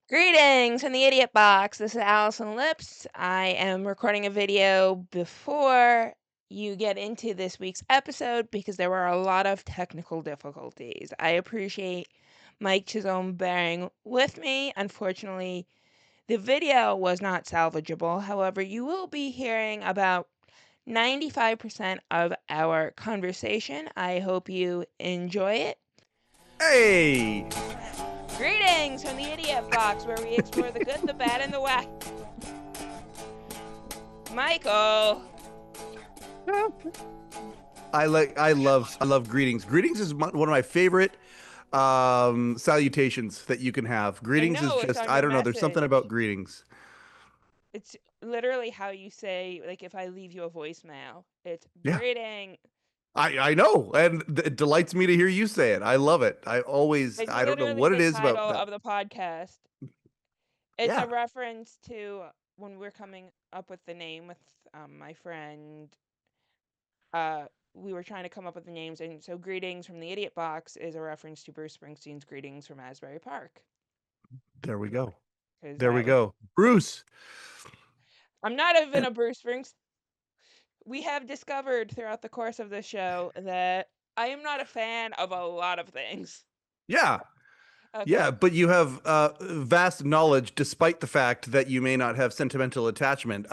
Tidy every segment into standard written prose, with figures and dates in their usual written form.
Greetings from the Idiot Box. This is Allison Lips. I am recording a video before you get into this week's episode because there were a lot of technical difficulties. I appreciate Mike Chisholm bearing with me. Unfortunately, the video was not salvageable. However, you will be hearing about 95% of our conversation. I hope you enjoy it. Hey! Greetings from the Idiot Box, where we explore the good, the bad, and the wack. Michael. I love greetings. Greetings is one of my favorite salutations that you can have. I Greetings is know it's just, on I your don't know, there's something message. about greetings. It's literally how you say, like, if I leave you a voicemail, it's Yeah, greeting. I know, and it delights me to hear you say it. I love it. It's I don't know literally what it the is about title that. of the podcast. It's a Yeah, reference to when we're coming up with the name with my friend. Uh, we were trying to come up with the names, and so Greetings from the Idiot Box is a reference to Bruce Springsteen's Greetings from Asbury Park. there we go. Because There we that was. go. Bruce. I'm not even a Bruce Springsteen. We have discovered throughout the course of the show that I am not a fan of a lot of things. Yeah, Okay. yeah, but you have vast knowledge, despite the fact that you may not have sentimental attachment.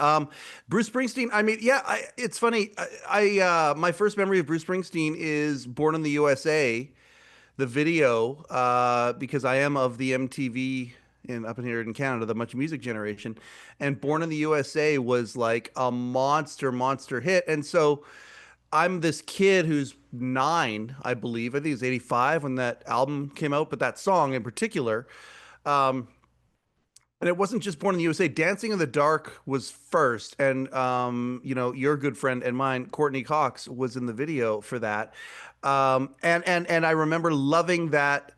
Bruce Springsteen. I mean, yeah, it's funny. My first memory of Bruce Springsteen is "Born in the USA," the video, because I am of the MTV up in here in Canada, the Much Music generation, and "Born in the USA" was like a monster hit, and so I'm this kid who's 9, I believe. I think it was 85 when that album came out, but that song in particular. Um, and it wasn't just Born in the USA. Dancing in the Dark was first. And, your good friend and mine, Courtney Cox, was in the video for that. And I remember loving that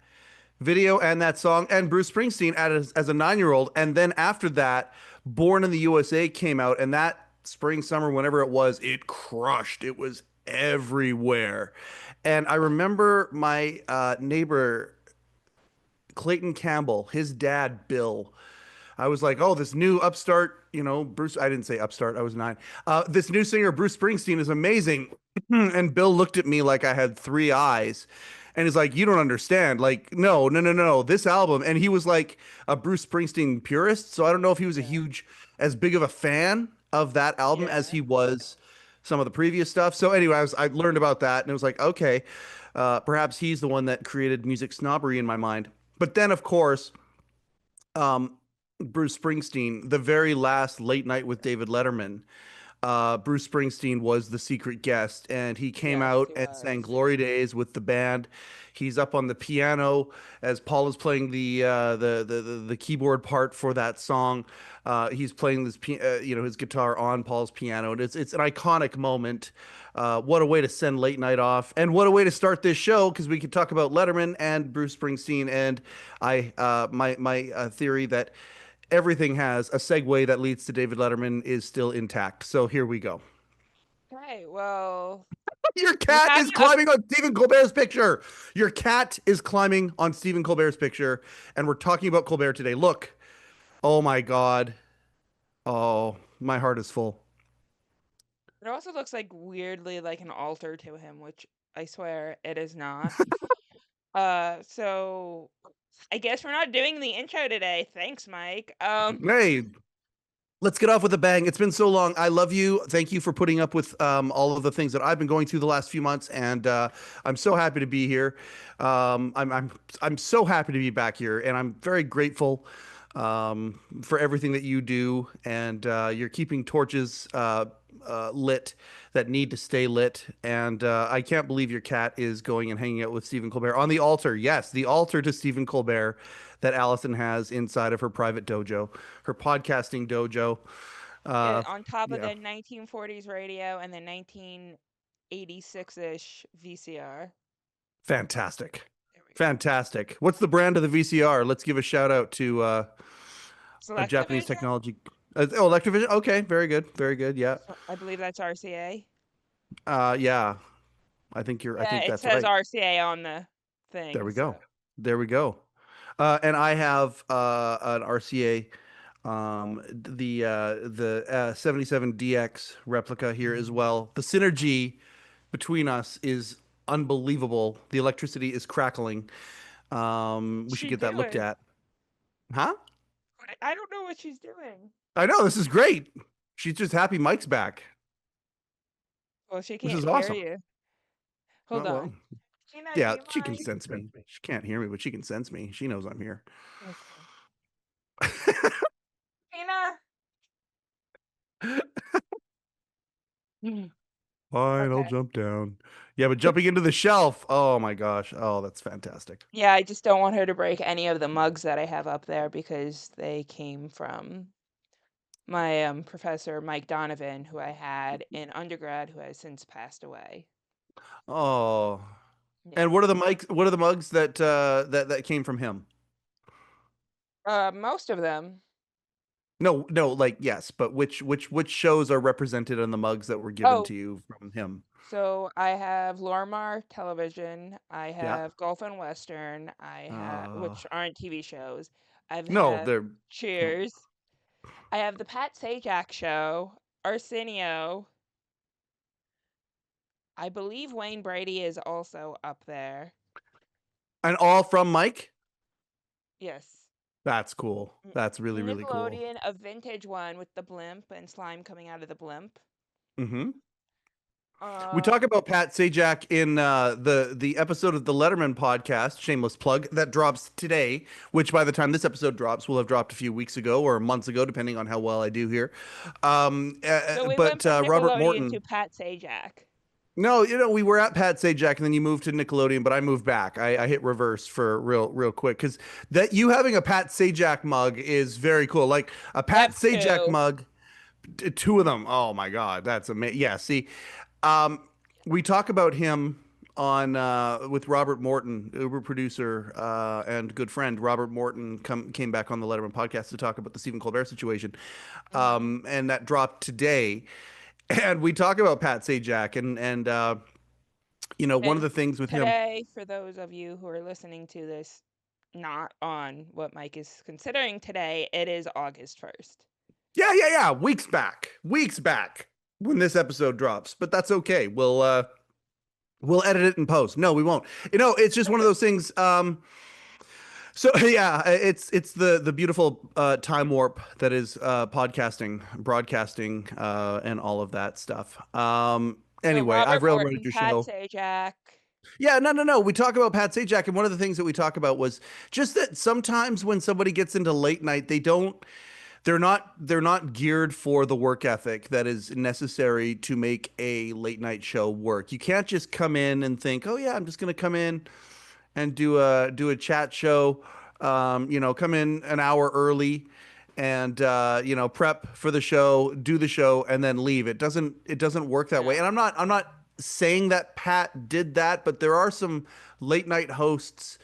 video and that song and Bruce Springsteen as a 9-year-old. And then after that, Born in the USA came out, and that spring, summer, whenever it was, it crushed. It was everywhere. And I remember my neighbor, Clayton Campbell, his dad, Bill. I was like, oh, this new upstart, Bruce. I didn't say upstart, I was 9. This new singer, Bruce Springsteen, is amazing. And Bill looked at me like I had 3 eyes. And he's like, you don't understand. Like, no. This album. And he was like a Bruce Springsteen purist. So I don't know if he was Yeah. as big of a fan of that album as Yeah. he was some of the previous stuff. So anyway, I learned about that, and it was like, okay, perhaps he's the one that created music snobbery in my mind. But then, of course, um, Bruce Springsteen, the very last Late Night with David Letterman, Bruce Springsteen was the secret guest, and he came Yes, out he and sang was. "Glory Days" with the band. He's up on the piano as Paul is playing the keyboard part for that song. He's playing his guitar on Paul's piano, and it's an iconic moment. What a way to send late night off, and what a way to start this show, because we could talk about Letterman and Bruce Springsteen. And my theory that everything has a segue that leads to David Letterman is still intact. So here we go. Okay, well, Your we cat have is a. climbing on Stephen Colbert's picture. Your cat is climbing on Stephen Colbert's picture, and we're talking about Colbert today. Look. Oh my God. Oh, my heart is full. It also looks like weirdly like an altar to him, which I swear it is not. So I guess we're not doing the intro today. Thanks, Mike. Hey, let's get off with a bang. It's been so long. I love you. Thank you for putting up with all of the things that I've been going through the last few months, and I'm so happy to be here. I'm so happy to be back here, and I'm very grateful for everything that you do, and you're keeping torches lit that need to stay lit. And I can't believe your cat is going and hanging out with Stephen Colbert on the altar. Yes, the altar to Stephen Colbert that Allison has inside of her private dojo, her podcasting dojo. Yeah, Uh, on top of yeah, the 1940s radio and the 1986-ish VCR. fantastic. There we go. Fantastic. What's the brand of the VCR? Let's give a shout out to a Japanese Selectavision? technology. Oh, Electrovision. Okay, very good. Very good. Yeah. I believe that's RCA. Yeah. I Yeah, think it that's says right. RCA on the There thing, we so go. There we go. And I have an RCA, the 77DX replica here as well. The synergy between us is unbelievable. The electricity is crackling. What's We should she get that looked doing? at. Huh? I don't know what she's doing. I know this is great. She's just happy Mike's back. Well, she This can't is hear awesome. you. Hold Oh well. on. Tina, do Yeah, you she can mind? sense me. She can't hear me, but she can sense me. She knows I'm here. Okay. Tina. Mm. Fine, I'll Okay. jump down. Yeah, but jumping into the shelf. Oh my gosh. Oh, that's fantastic. Yeah, I just don't want her to break any of the mugs that I have up there because they came from my professor Mike Donovan, who I had in undergrad, who has since passed away. Oh. Yeah. And what are the mics? What are the mugs that that came from him? Most of them. No, no, like yes, but which shows are represented in the mugs that were given Oh, to you from him? so I have Lorimar Television, I Yeah. have Gulf and Western, I have Uh, which aren't TV shows. I've no, had they're no. Cheers. I have the Pat Sajak Show, Arsenio. I believe Wayne Brady is also up there. And all from Mike? Yes. That's cool. That's really, really cool. Nickelodeon, a vintage one with the blimp and slime coming out of the blimp. Hmm. We Uh, talk about Pat Sajak in the episode of the Letterman podcast, shameless plug, that drops today, which by the time this episode drops will have dropped a few weeks ago or months ago, depending on how well I do here. so we went But from Robert Nickelodeon to Morton. Pat Sajak. No, we were at Pat Sajak and then you moved to Nickelodeon, but I moved back. I hit reverse for real quick because that you having a Pat Sajak mug is very cool. Like a I Pat have Sajak two. mug, two of them. Oh my God, that's amazing. Yeah, see, um, we talk about him on with Robert Morton, Uber producer and good friend. Robert Morton came back on the Letterman podcast to talk about the Stephen Colbert situation, Hmm. and that dropped today. And we talk about Pat Sajak and one of And the things with him. today, for those of you who are listening to this, not on what Mike is considering today, it is August 1st. Yeah. Weeks back when this episode drops, but that's okay. We'll edit it in post. No, we won't. It's just one of those things. So yeah, it's the beautiful time warp that is podcasting, broadcasting, and all of that stuff. So Anyway, I've Robert railroaded Morton, your Pat show. Sajak. Yeah, no. We talk about Pat Sajak, and one of the things that we talk about was just that sometimes when somebody gets into late night, they're not geared for the work ethic that is necessary to make a late night show work. You can't just come in and think, "Oh yeah, I'm just going to come in and do a chat show. Come in an hour early and prep for the show, do the show, and then leave. It doesn't work that way. No. And I'm not saying that Pat did that, but there are some late night hosts,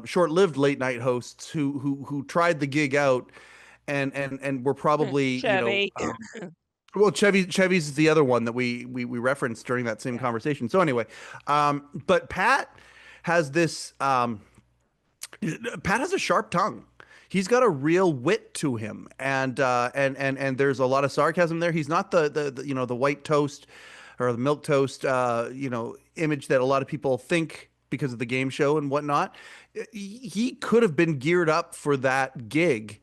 short-lived late night hosts who tried the gig out and were probably Chevy. well, Chevy's the other one that we referenced during that same Yeah. conversation. So anyway, but has this Pat has a sharp tongue. He's got a real wit to him, and there's a lot of sarcasm there. He's not the white toast or the milk toast image that a lot of people think because of the game show and whatnot. He could have been geared up for that gig,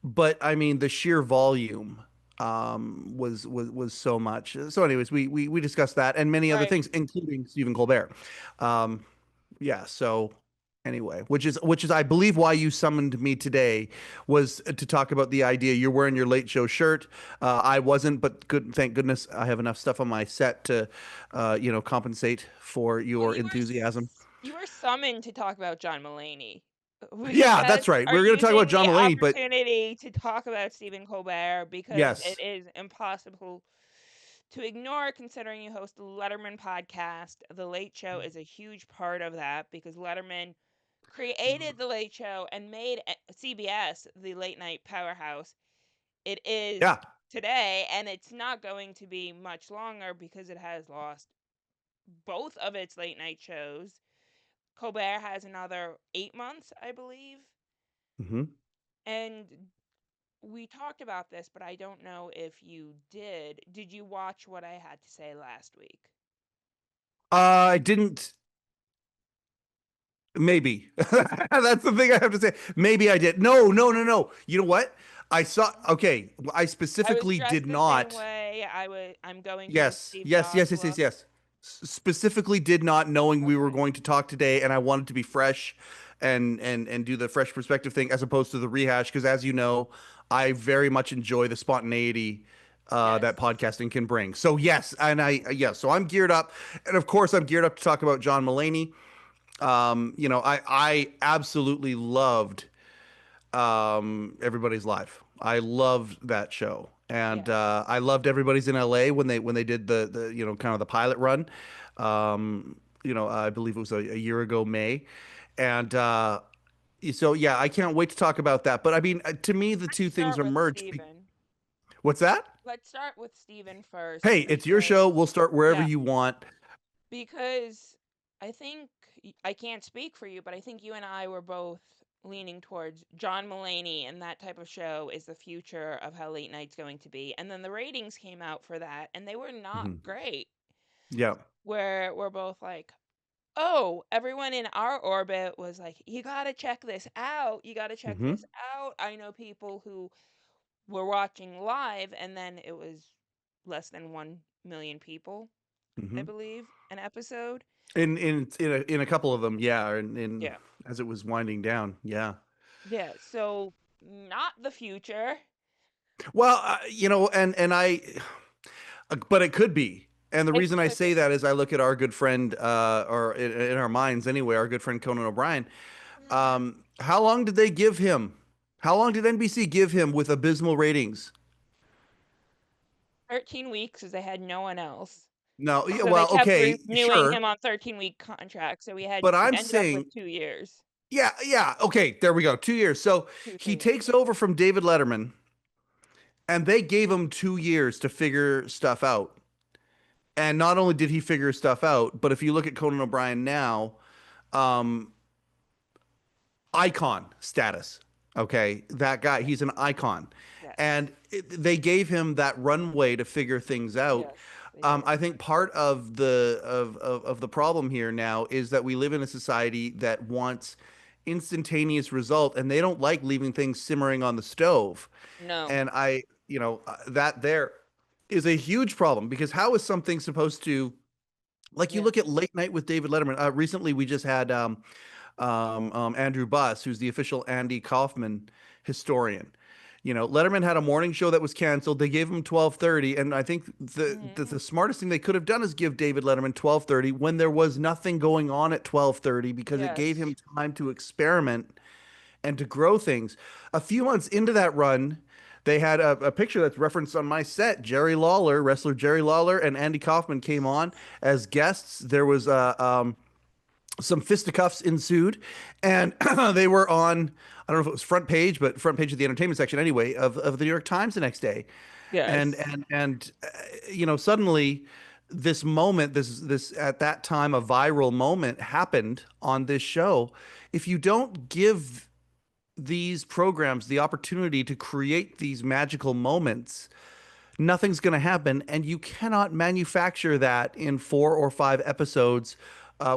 but I mean the sheer volume was so much. So, anyways, we discussed that and many other Right. things, including Stephen Colbert. Um, yeah. So anyway, which is I believe why you summoned me today was to talk about the idea you're wearing your late show shirt. I wasn't, but good. Thank goodness I have enough stuff on my set to, compensate for Well, your enthusiasm. you were summoned to talk about John Mulaney. We Yeah, just that's right. are We are going to talk about using John the Mulaney, but opportunity to talk about Stephen Colbert because it yes, is impossible to ignore considering you host the Letterman podcast. The Late Show is a huge part of that because Letterman created the Late Show and made CBS the late night powerhouse it is yeah. today, and it's not going to be much longer because it has lost both of its late night shows. Colbert has another 8 months, I believe. Hmm. And we talked about this, but I don't know if you did. Did you watch what I had to say last week? I didn't. Maybe that's the thing I have to say. Maybe I did. No, no, no, no. You know what? I saw. Okay, I I was specifically did dressed the same not. way. I'm going to the Yes, Steve yes, Jobs yes, yes, yes, look. yes. Specifically did not knowing we were Okay. going to talk today, and I wanted to be fresh and do the fresh perspective thing as opposed to the rehash, because as you know, I very much enjoy the spontaneity that Yes. podcasting can bring. So yes, and so I'm geared up, and of course I'm geared up to talk about John Mulaney. I absolutely loved Everybody's Live. I loved that show, and Yes. I loved Everybody's in LA when they did the kind of the pilot run. I believe it was a year ago May, and so yeah, I can't wait to talk about that. But I mean, to me, the Let's two things start are with merged. Steven. What's that? Let's start with Steven first Hey, it's your show. because We'll start wherever yeah, you want. because I think I can't speak for you, but I think you and I were both leaning towards John Mulaney, and that type of show is the future of how late night's going to be. And then the ratings came out for that, and they were not Mhm. great. Yeah. Where we're both like, oh, everyone in our orbit was like, you gotta check this out. You gotta check Hmm. this out. I know people who were watching live, and then it was less than 1 million people, I Hmm. believe, an episode. In a couple of them, yeah, in Yeah. as it was winding down, yeah. Yeah. So, not the future. Well, but it could be. And the It reason I could say be. that is I look at our good friend, or in our minds anyway, our good friend Conan O'Brien. Mhm. How long did they give him? How long did NBC give him with abysmal ratings? 13 weeks because they had no one else. No, yeah, So they well, kept okay, renewing sure, him on 13-week contracts. So but we I'm ended up saying, with 2 years, yeah, yeah, okay, there we go, 2 years. So two, he 3 years. takes over from David Letterman, and they gave him 2 years to figure stuff out. And not only did he figure stuff out, but if you look at Conan O'Brien now, um, icon status. Okay, that guy, Yes. he's an icon, Yes. and they gave him that runway to figure things out. Yes, they did. I think part of the problem here now is that we live in a society that wants instantaneous result, and they don't like leaving things simmering on the stove. No. And that there is a huge problem because how is something supposed to, like, you Yeah. look at Late Night with David Letterman. Recently, we just had Andrew Buss, who's the official Andy Kaufman historian. Letterman had a morning show that was canceled. They gave him 12:30, and I think the Hmm. smartest thing they could have done is give David Letterman 12:30 when there was nothing going on at 12:30 because it gave Yes. him time to experiment and to grow things. A few months into that run, they had a picture that's referenced on my set. Jerry Lawler, wrestler Jerry Lawler, and Andy Kaufman came on as guests. There was some fisticuffs ensued, and they were on. I don't know if it was front page, but front page of the entertainment section anyway of the New York Times the next day, and Yes. suddenly this moment, this at that time a viral moment happened on this show. If you don't give these programs the opportunity to create these magical moments, nothing's going to happen. And you cannot manufacture that in 4 or 5 episodes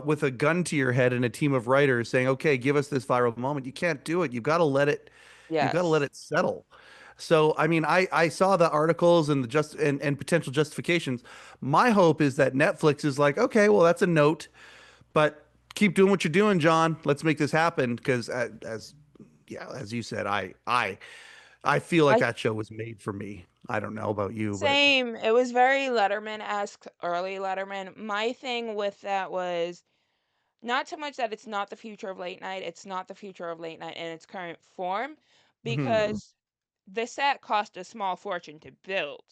with a gun to your head and a team of writers saying, okay, give us this viral moment. You can't do it. You've got to let Yes. it settle. So, I mean, I saw the articles and the and potential justifications. My hope is that Netflix is like, okay, well, that's a note, but keep doing what you're doing, John. Let's make this happen. Because as you said, I feel like I that show was made for me. I don't know about you, but Same. It was very Letterman-esque, early Letterman. My thing with that was not so much that it's not the future of late night, it's not the future of late night in its current form, hmm because the set cost a small fortune to build.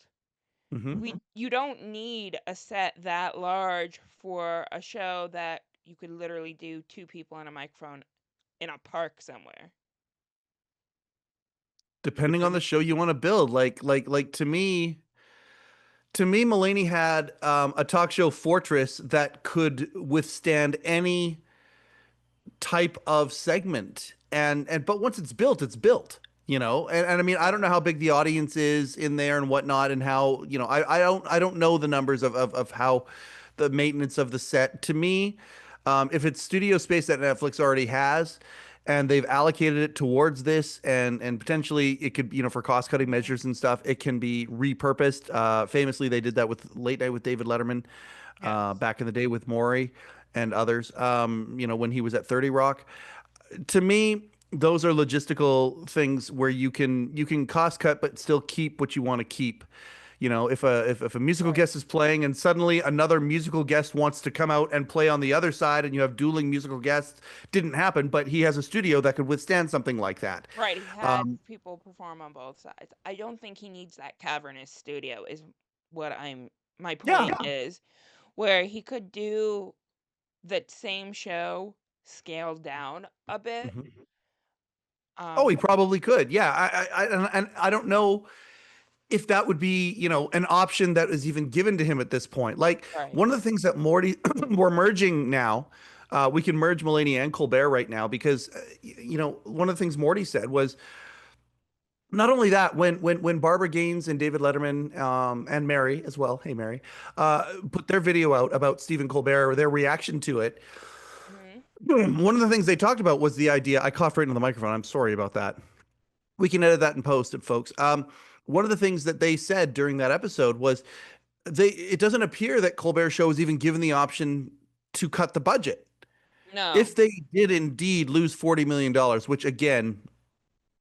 hmm You don't need a set that large for a show that you could literally do two people and a microphone in a park somewhere. depending on the show you want to build, like to me, Mulaney had a talk show fortress that could withstand any type of segment. and but once it's built, it's built, you know. And I mean, I don't know how big the audience is in there and whatnot, and how, you know, I don't know the numbers of how the maintenance of the set. To me, if it's studio space that Netflix already has, and they've allocated it towards this, and potentially it could, you know, for cost cutting measures and stuff, it can be repurposed. Famously, they did that with Late Night with David Letterman, Yes. back in the day with Maury and others. You know, when he was at 30 Rock. To me, those are logistical things where you can cost cut but still keep what you want to keep. You know, if a musical Right. guest is playing and suddenly another musical guest wants to come out and play on the other side, and you have dueling musical guests, didn't happen, but he has a studio that could withstand something like that. Right, he had Um, people perform on both sides. I don't think he needs that cavernous studio is what I'm my yeah. point is, where he could do that same show scaled down a bit. Mhm. Oh, he But probably could. Yeah, and I don't know if that would be, you know, an option that is even given to him at this point. Like, right. one of the things that Morty we're merging now, we can merge Mulaney and Colbert right now because, you know, one of the things Morty said was not only that, when Barbara Gaines and David Letterman, and Mary as well, hey Mary, put their video out about Stephen Colbert or their reaction to it. Mhm. One of the things they talked about was the idea. I coughed right into the microphone. I'm sorry about that. We can edit that and post it, folks. One of the things that they said during that episode was it doesn't appear that Colbert Show was even given the option to cut the budget. No. If they did indeed lose $40 million, which again,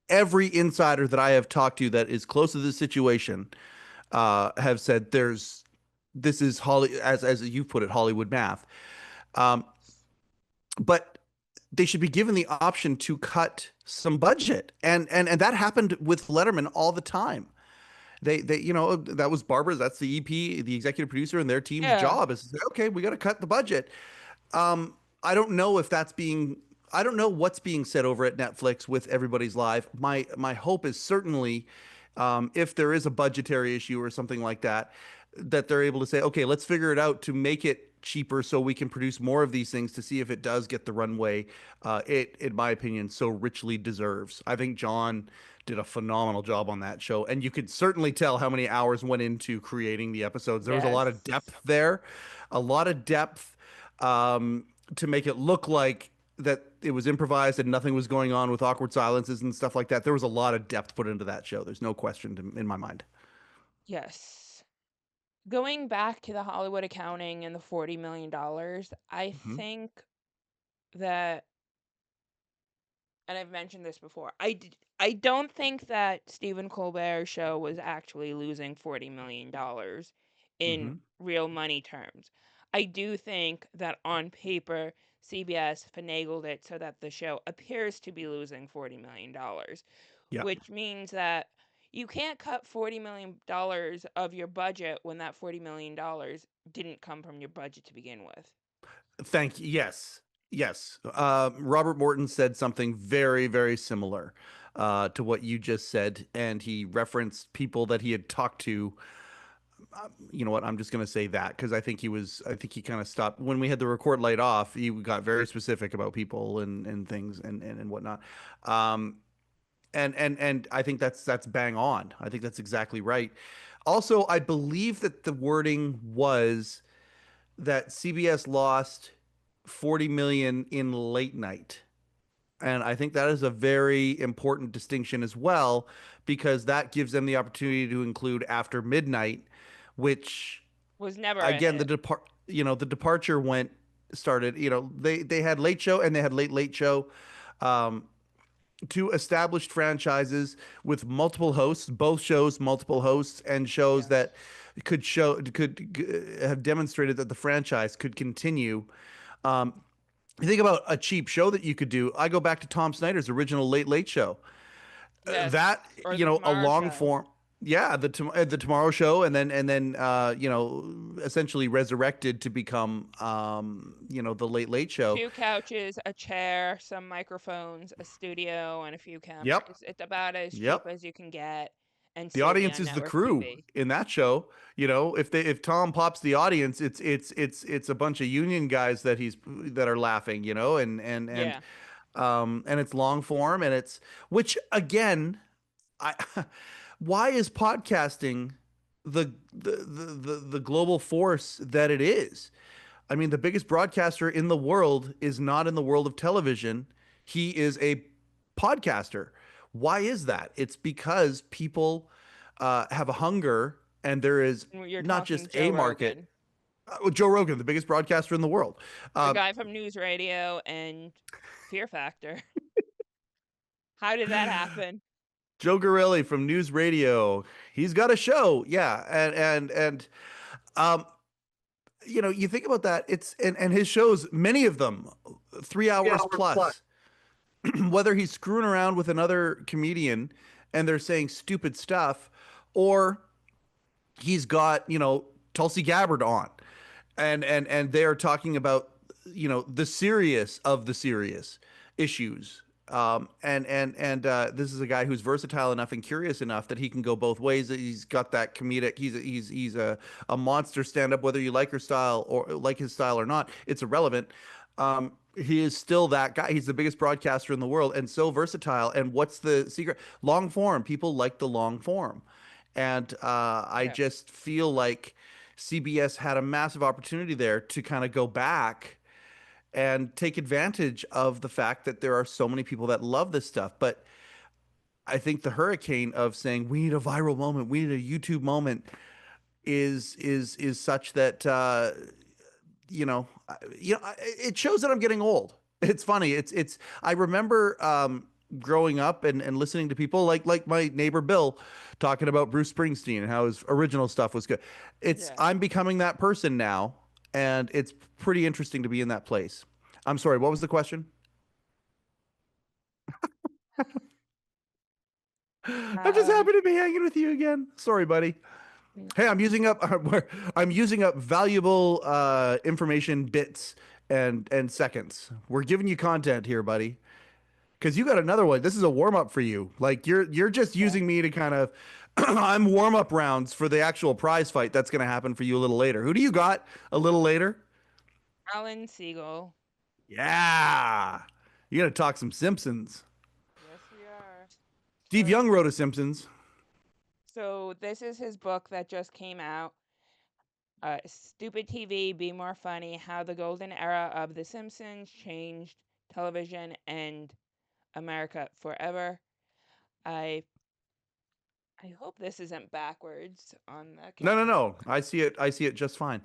every insider that I have talked to that is close to this situation, have said this is Holly, as you put it, Hollywood math. Um, but they should be given the option to cut some budget, and that happened with Letterman all the time. They you know, that was Barbara's, that's the EP, the executive producer, and their team's Yeah. job is to say, okay, we got to cut the budget. I don't know if that's being I don't know what's being said over at Netflix with Everybody's Live. My hope is certainly, if there is a budgetary issue or something like that, that they're able to say, okay, let's figure it out to make it cheaper so we can produce more of these things to see if it does get the runway it, in my opinion, so richly deserves. I think John did a phenomenal job on that show, and you could certainly tell how many hours went into creating the episodes. There was a lot of Yes. depth there, a lot of depth, to make it look like that it was improvised and nothing was going on with awkward silences and stuff like that. There was a lot of depth put into that show. There's no question in my mind. Yes. Going back to the Hollywood accounting and the $40 million, I Hmm. think that, and I've mentioned this before, I don't think that Stephen Colbert's show was actually losing $40 million in Hmm. real money terms. I do think that on paper, CBS finagled it so that the show appears to be losing $40 million, Yeah. which means that you can't cut $40 million of your budget when that $40 million didn't come from your budget to begin with. Thank you. Yes. Yes. Robert Morton said something very, very similar to what you just said, and he referenced people that he had talked to. You know what? I'm just going to say that because I think he kind of stopped when we had the record light off. He got very specific about people and things and whatnot. Um, and I think that's bang on. I think that's exactly right. Also, I believe that the wording was that CBS lost 40 million in late night. And I think that is a very important distinction as well, because that gives them the opportunity to include after midnight, which Was never a again, hit. the departure started, you know, they had late show and they had late show. Um, Two established franchises with multiple hosts, both shows multiple hosts, and shows Yes. that could have demonstrated that the franchise could continue. You think about a cheap show that you could do. I go back to Tom Snyder's original Late Late Show. Yes. That, Or you the know, a Tomorrow long Show. form, yeah, the Tomorrow Show, and then you know, essentially resurrected to become, you know, the Late Late Show. Two couches, a chair, some microphones, a studio, and a few Yep, cameras. It's about as cheap yep. as you can get and The still be audience on is the network crew TV. in that show. You know, if Tom pops the audience, it's a bunch of union guys that are laughing. You know, and Yeah. and it's long form, and it's which again, I why is podcasting the global force that it is? I mean, the biggest broadcaster in the world is not in the world of television. He is a podcaster. Why is that? It's because people have a hunger, and there is You're not talking just Joe a market. Rogan, Joe Rogan, the biggest broadcaster in the world. the Um, guy from News Radio and Fear Factor. How did that happen? Joe Gorelli from News Radio. He's got a show, yeah, and um, you think about that. It's and his shows, many of them, 3 hours plus. Whether he's screwing around with another comedian and they're saying stupid stuff, or he's got Tulsi Gabbard on, and they are talking about the serious of the serious issues. And this is a guy who's versatile enough and curious enough that he can go both ways. He's got that comedic. He's a monster stand up, whether you like her style or like his style or not. It's irrelevant. He is still that guy. He's the biggest broadcaster in the world and so versatile. And what's the secret? Long form. People like the long form. And I Yeah. just feel like CBS had a massive opportunity there to kind of go back and take advantage of the fact that there are so many people that love this stuff. But I think the hurricane of saying we need a viral moment, we need a YouTube moment is such that it shows that I'm getting old. It's funny. It's I remember growing up and listening to people like my neighbor Bill talking about Bruce Springsteen and how his original stuff was good. It's Yeah. I'm becoming that person now, and it's pretty interesting to be in that place. I'm sorry, what was the question? I'm just Um, happy to be hanging with you again. Sorry, buddy. Hey, I'm using up valuable information bits and seconds. We're giving you content here, buddy. Because you got another one. This is a warm up for you. Like you're just okay. using me to kind of I'm warm up rounds for the actual prize fight that's going to happen for you a little later. Who do you got a little later? Alan Siegel. Yeah, you're gonna talk some Simpsons. Yes, we are. Steve But Young wrote a Simpsons. so this is his book that just came out. Stupid TV, Be More Funny: How the Golden Era of The Simpsons Changed Television and America Forever. I I hope this isn't backwards on the No, no, camera. no. I see it. I see it just fine.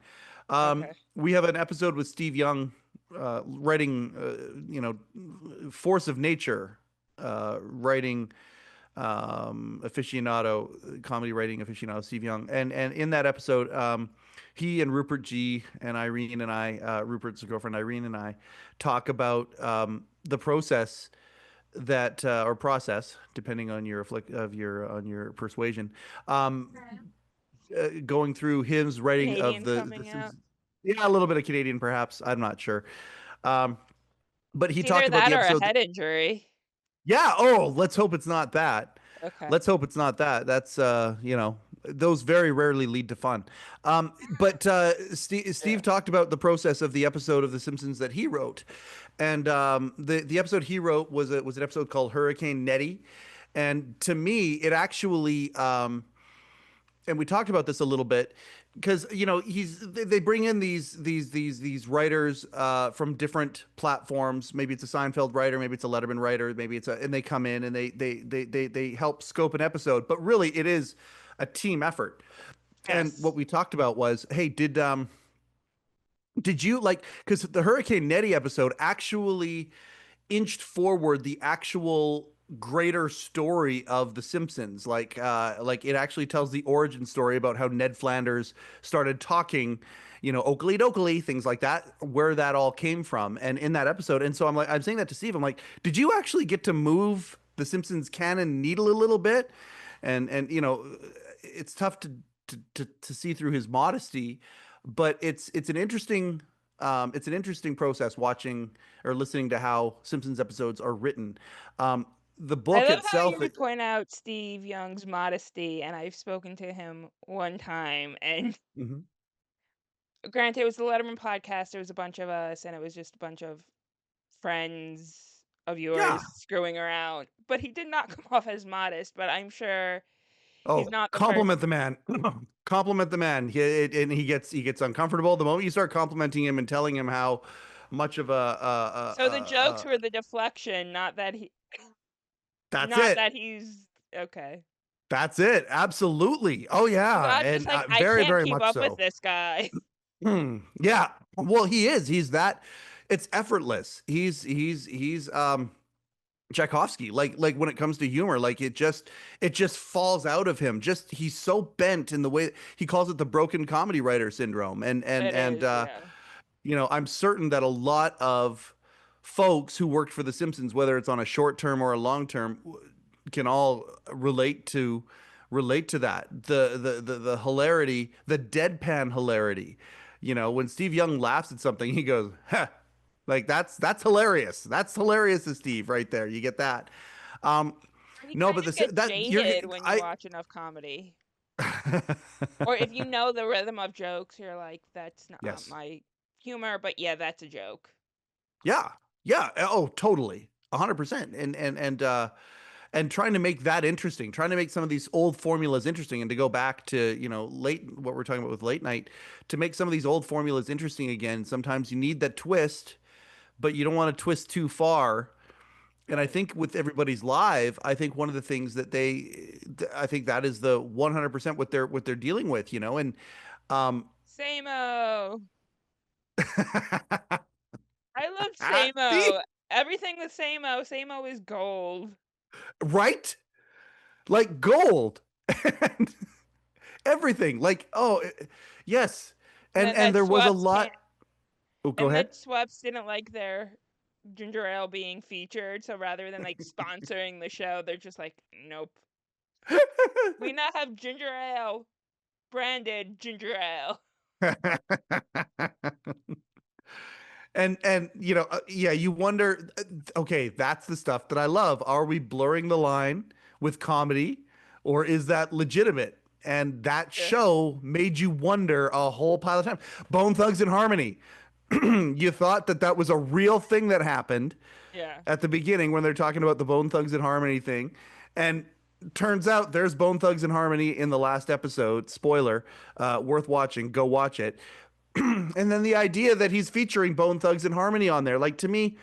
Okay. We have an episode with Steve Young writing, Force of Nature, writing aficionado, comedy writing aficionado, Steve Young, and in that episode, he and Rupert G and Irene and I, Rupert's girlfriend Irene and I, talk about the process that or process, depending on your on your persuasion, um, going through his writing of Canadian the coming out. Simpsons. Yeah, a little bit of Canadian, perhaps. I'm not sure. Um, but he It's talked either about that the or a episode. head injury. Yeah. Oh, let's hope it's not that. Okay. Let's hope it's not that. That's those very rarely lead to fun. But Steve Yeah. talked about the process of the episode of The Simpsons that he wrote, and the episode he wrote was an episode called Hurricane Nettie, and to me, it actually and we talked about this a little bit because they bring in these writers from different platforms. Maybe it's a Seinfeld writer, maybe it's a Letterman writer, maybe it's a and they come in and they help scope an episode, but really it is a team effort. And what Yes. we talked about was, hey, did you like because the Hurricane Nettie episode actually inched forward the actual greater story of The Simpsons. Like it actually tells the origin story about how Ned Flanders started talking, Oakley dokley, things like that, where that all came from. And in that episode, and so I'm saying that to Steve, I'm like, did you actually get to move The Simpsons canon needle a little bit? And it's tough to see through his modesty, but it's an interesting process watching or listening to how Simpsons episodes are written. Um, the I book love how itself, you point out Steve Young's modesty, and I've spoken to him one time, and Mhm. granted, it was the Letterman podcast. There was a bunch of us, and it was just a bunch of friends. of Yeah. yours screwing around. But he did not come off as modest, but I'm sure he's Oh, not the compliment person. the man. Compliment the man. And he gets uncomfortable the moment you start complimenting him and telling him how much of So the jokes were the deflection, that's not it. that he's okay. That's it. Absolutely. Oh 'Cause yeah, I'm just and like, I very can't very keep much up with so. this guy. Yeah. Well, he is. He's that. It's effortless. He's Tchaikovsky. Like when it comes to humor, like it just falls out of him. Just he's so bent in the way he calls it the broken comedy writer syndrome. It is, yeah. I'm certain that a lot of folks who worked for The Simpsons, whether it's on a short term or a long term, can all relate to that. The hilarity, the deadpan hilarity. When Steve Young laughs at something, he goes, "Huh." Like that's hilarious. That's hilarious to Steve right there. You get that. Um, You no, kind but of the get that you're jaded when you I watch enough comedy. Or if you know the rhythm of jokes, you're like, that's not yes. my humor, but yeah, that's a joke. Yeah. Yeah. Oh, totally. 100%. And trying to make that interesting, trying to make some of these old formulas interesting and to go back to, late what we're talking about with late night, to make some of these old formulas interesting again. Sometimes you need that twist, but you don't want to twist too far. And I Right. think with everybody's live, I think one of the things that I think that is the 100% what they're dealing with, and um Same-o. I love see, Samo. Everything with Samo. Samo is gold. right? Like gold. And everything. Like, yes. And And then and that there was a Schweppes lot. can't, Oh, go and ahead. that Schweppes didn't like their ginger ale being featured, so rather than like sponsoring the show, they're just like, nope. We now have ginger ale, branded ginger ale. And yeah, you wonder, okay, that's the stuff that I love. Are we blurring the line with comedy or is that legitimate? And that Yeah. show made you wonder a whole pile of time. Bone Thugs and Harmony. You thought that that was a real thing that happened Yeah. at the beginning when they're talking about the Bone Thugs and Harmony thing. And turns out there's Bone Thugs and Harmony in the last episode. Spoiler, worth watching. Go watch it. And then the idea that he's featuring Bone Thugs and Harmony on there, like to me,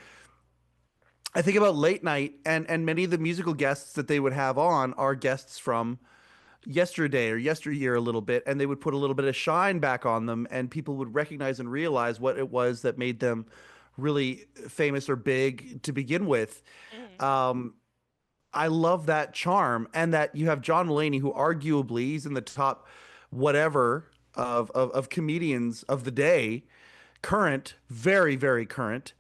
I think about late night and many of the musical guests that they would have on are guests from yesterday or yesteryear a little bit, and they would put a little bit of shine back on them, and people would recognize and realize what it was that made them really famous or big to begin with. Hmm. Um, I love that charm, and that you have John Mulaney, who arguably he's in the top whatever of comedians of the day, current, very very current,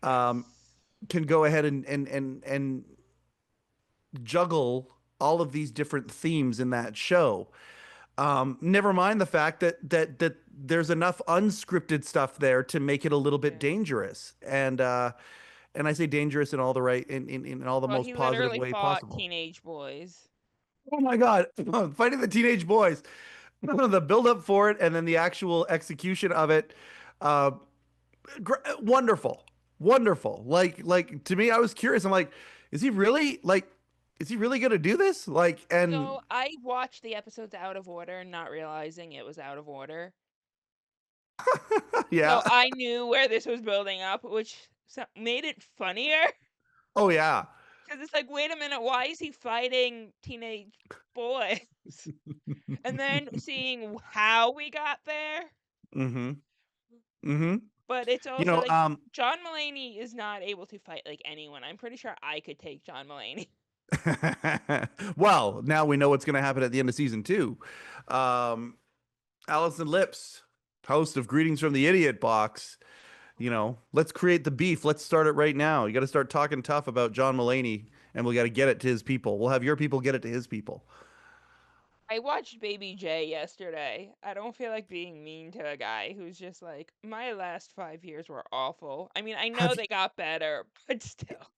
um, Yes. can go ahead and juggle all of these different themes in that show. Never mind the fact that there's enough unscripted stuff there to make it a little bit Yeah. dangerous, and I say dangerous in all the right in all the Well, most he positive literally way fought possible. teenage boys. Oh my God, fighting the teenage boys, the build up for it, and then the actual execution of it, uh, wonderful, wonderful. Like to me, I was curious. I'm like, is he really like, is he really gonna do this? Like, and So I watched the episodes out of order, not realizing it was out of order. So yeah, I knew where this was building up, which made it funnier. oh yeah, Because it's like, wait a minute, why is he fighting teenage boys? And then seeing how we got there. mm-hmm, mm-hmm. But it's You also know, like John Mulaney is not able to fight like anyone. I'm pretty sure I could take John Mulaney. well, now we know what's gonna happen at the end of season two. Um, Allison Lips, host of Greetings from the Idiot Box. Let's create the beef. Let's start it right now. You got to start talking tough about John Mulaney, and we got to get it to his people. We'll have your people get it to his people. I watched Baby J yesterday. I don't feel like being mean to a guy who's just like, my last 5 years were awful. I mean, I know Have they got better, but still.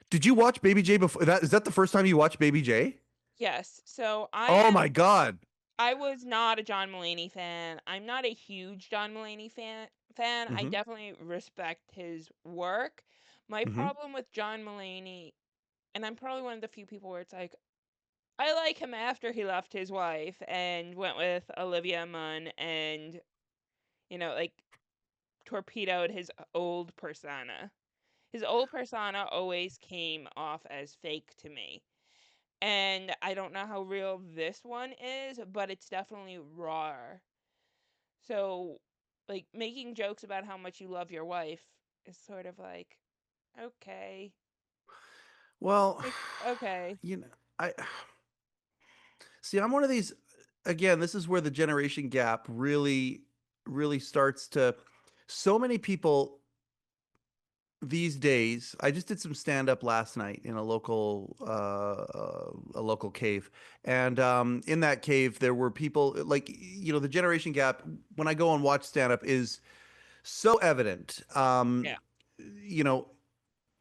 Did you watch Baby J before that? Is that the first time you watched Baby J? Yes. So Oh my God. I was not a John Mulaney fan. I'm not a huge John Mulaney fan. I Hmm. definitely respect his work, My Hmm. problem with John Mulaney, and I'm probably one of the few people where it's like, I like him after he left his wife and went with Olivia Munn and, like, torpedoed his old persona. His old persona always came off as fake to me. And I don't know how real this one is, but it's definitely raw. So, like, making jokes about how much you love your wife is sort of like, okay. Well, Like, okay. you know, I see. I'm one of these. Again, this is where the generation gap really starts to. So many people these days. I just did some stand up last night in a local cave, and in that cave there were people like the generation gap. When I go and watch stand up is so evident. Yeah. You know,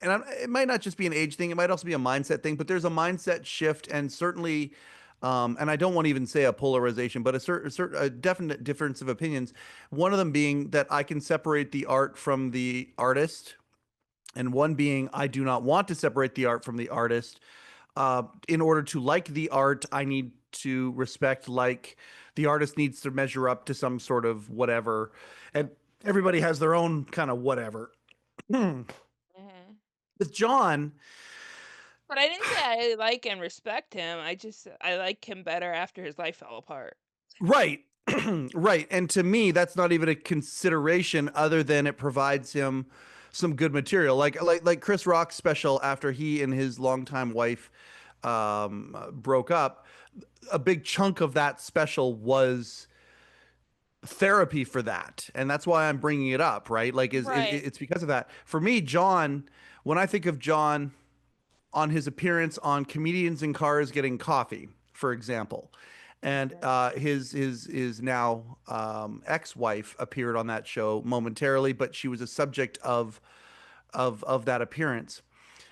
it might not just be an age thing; it might also be a mindset thing. But there's a mindset shift, and certainly, and I don't want to even say a polarization, but a definite difference of opinions. One of them being that I can separate the art from the artist, and one being I do not want to separate the art from the artist. In order to like the art, I need to respect like the artist needs to measure up to some sort of whatever, and everybody has their own kind of whatever. Hmm. With John, But I didn't say I like and respect him. I like him better after his life fell apart. right, right, and to me, that's not even a consideration other than it provides him some good material, like Chris Rock's special after he and his longtime wife broke up. A big chunk of that special was therapy for that, and that's why I'm bringing it up. Right, like Right. it's because of that. For me, John, when I think of John on his appearance on Comedians in Cars Getting Coffee, for example. And Okay. his now ex-wife appeared on that show momentarily, but she was a subject of that appearance.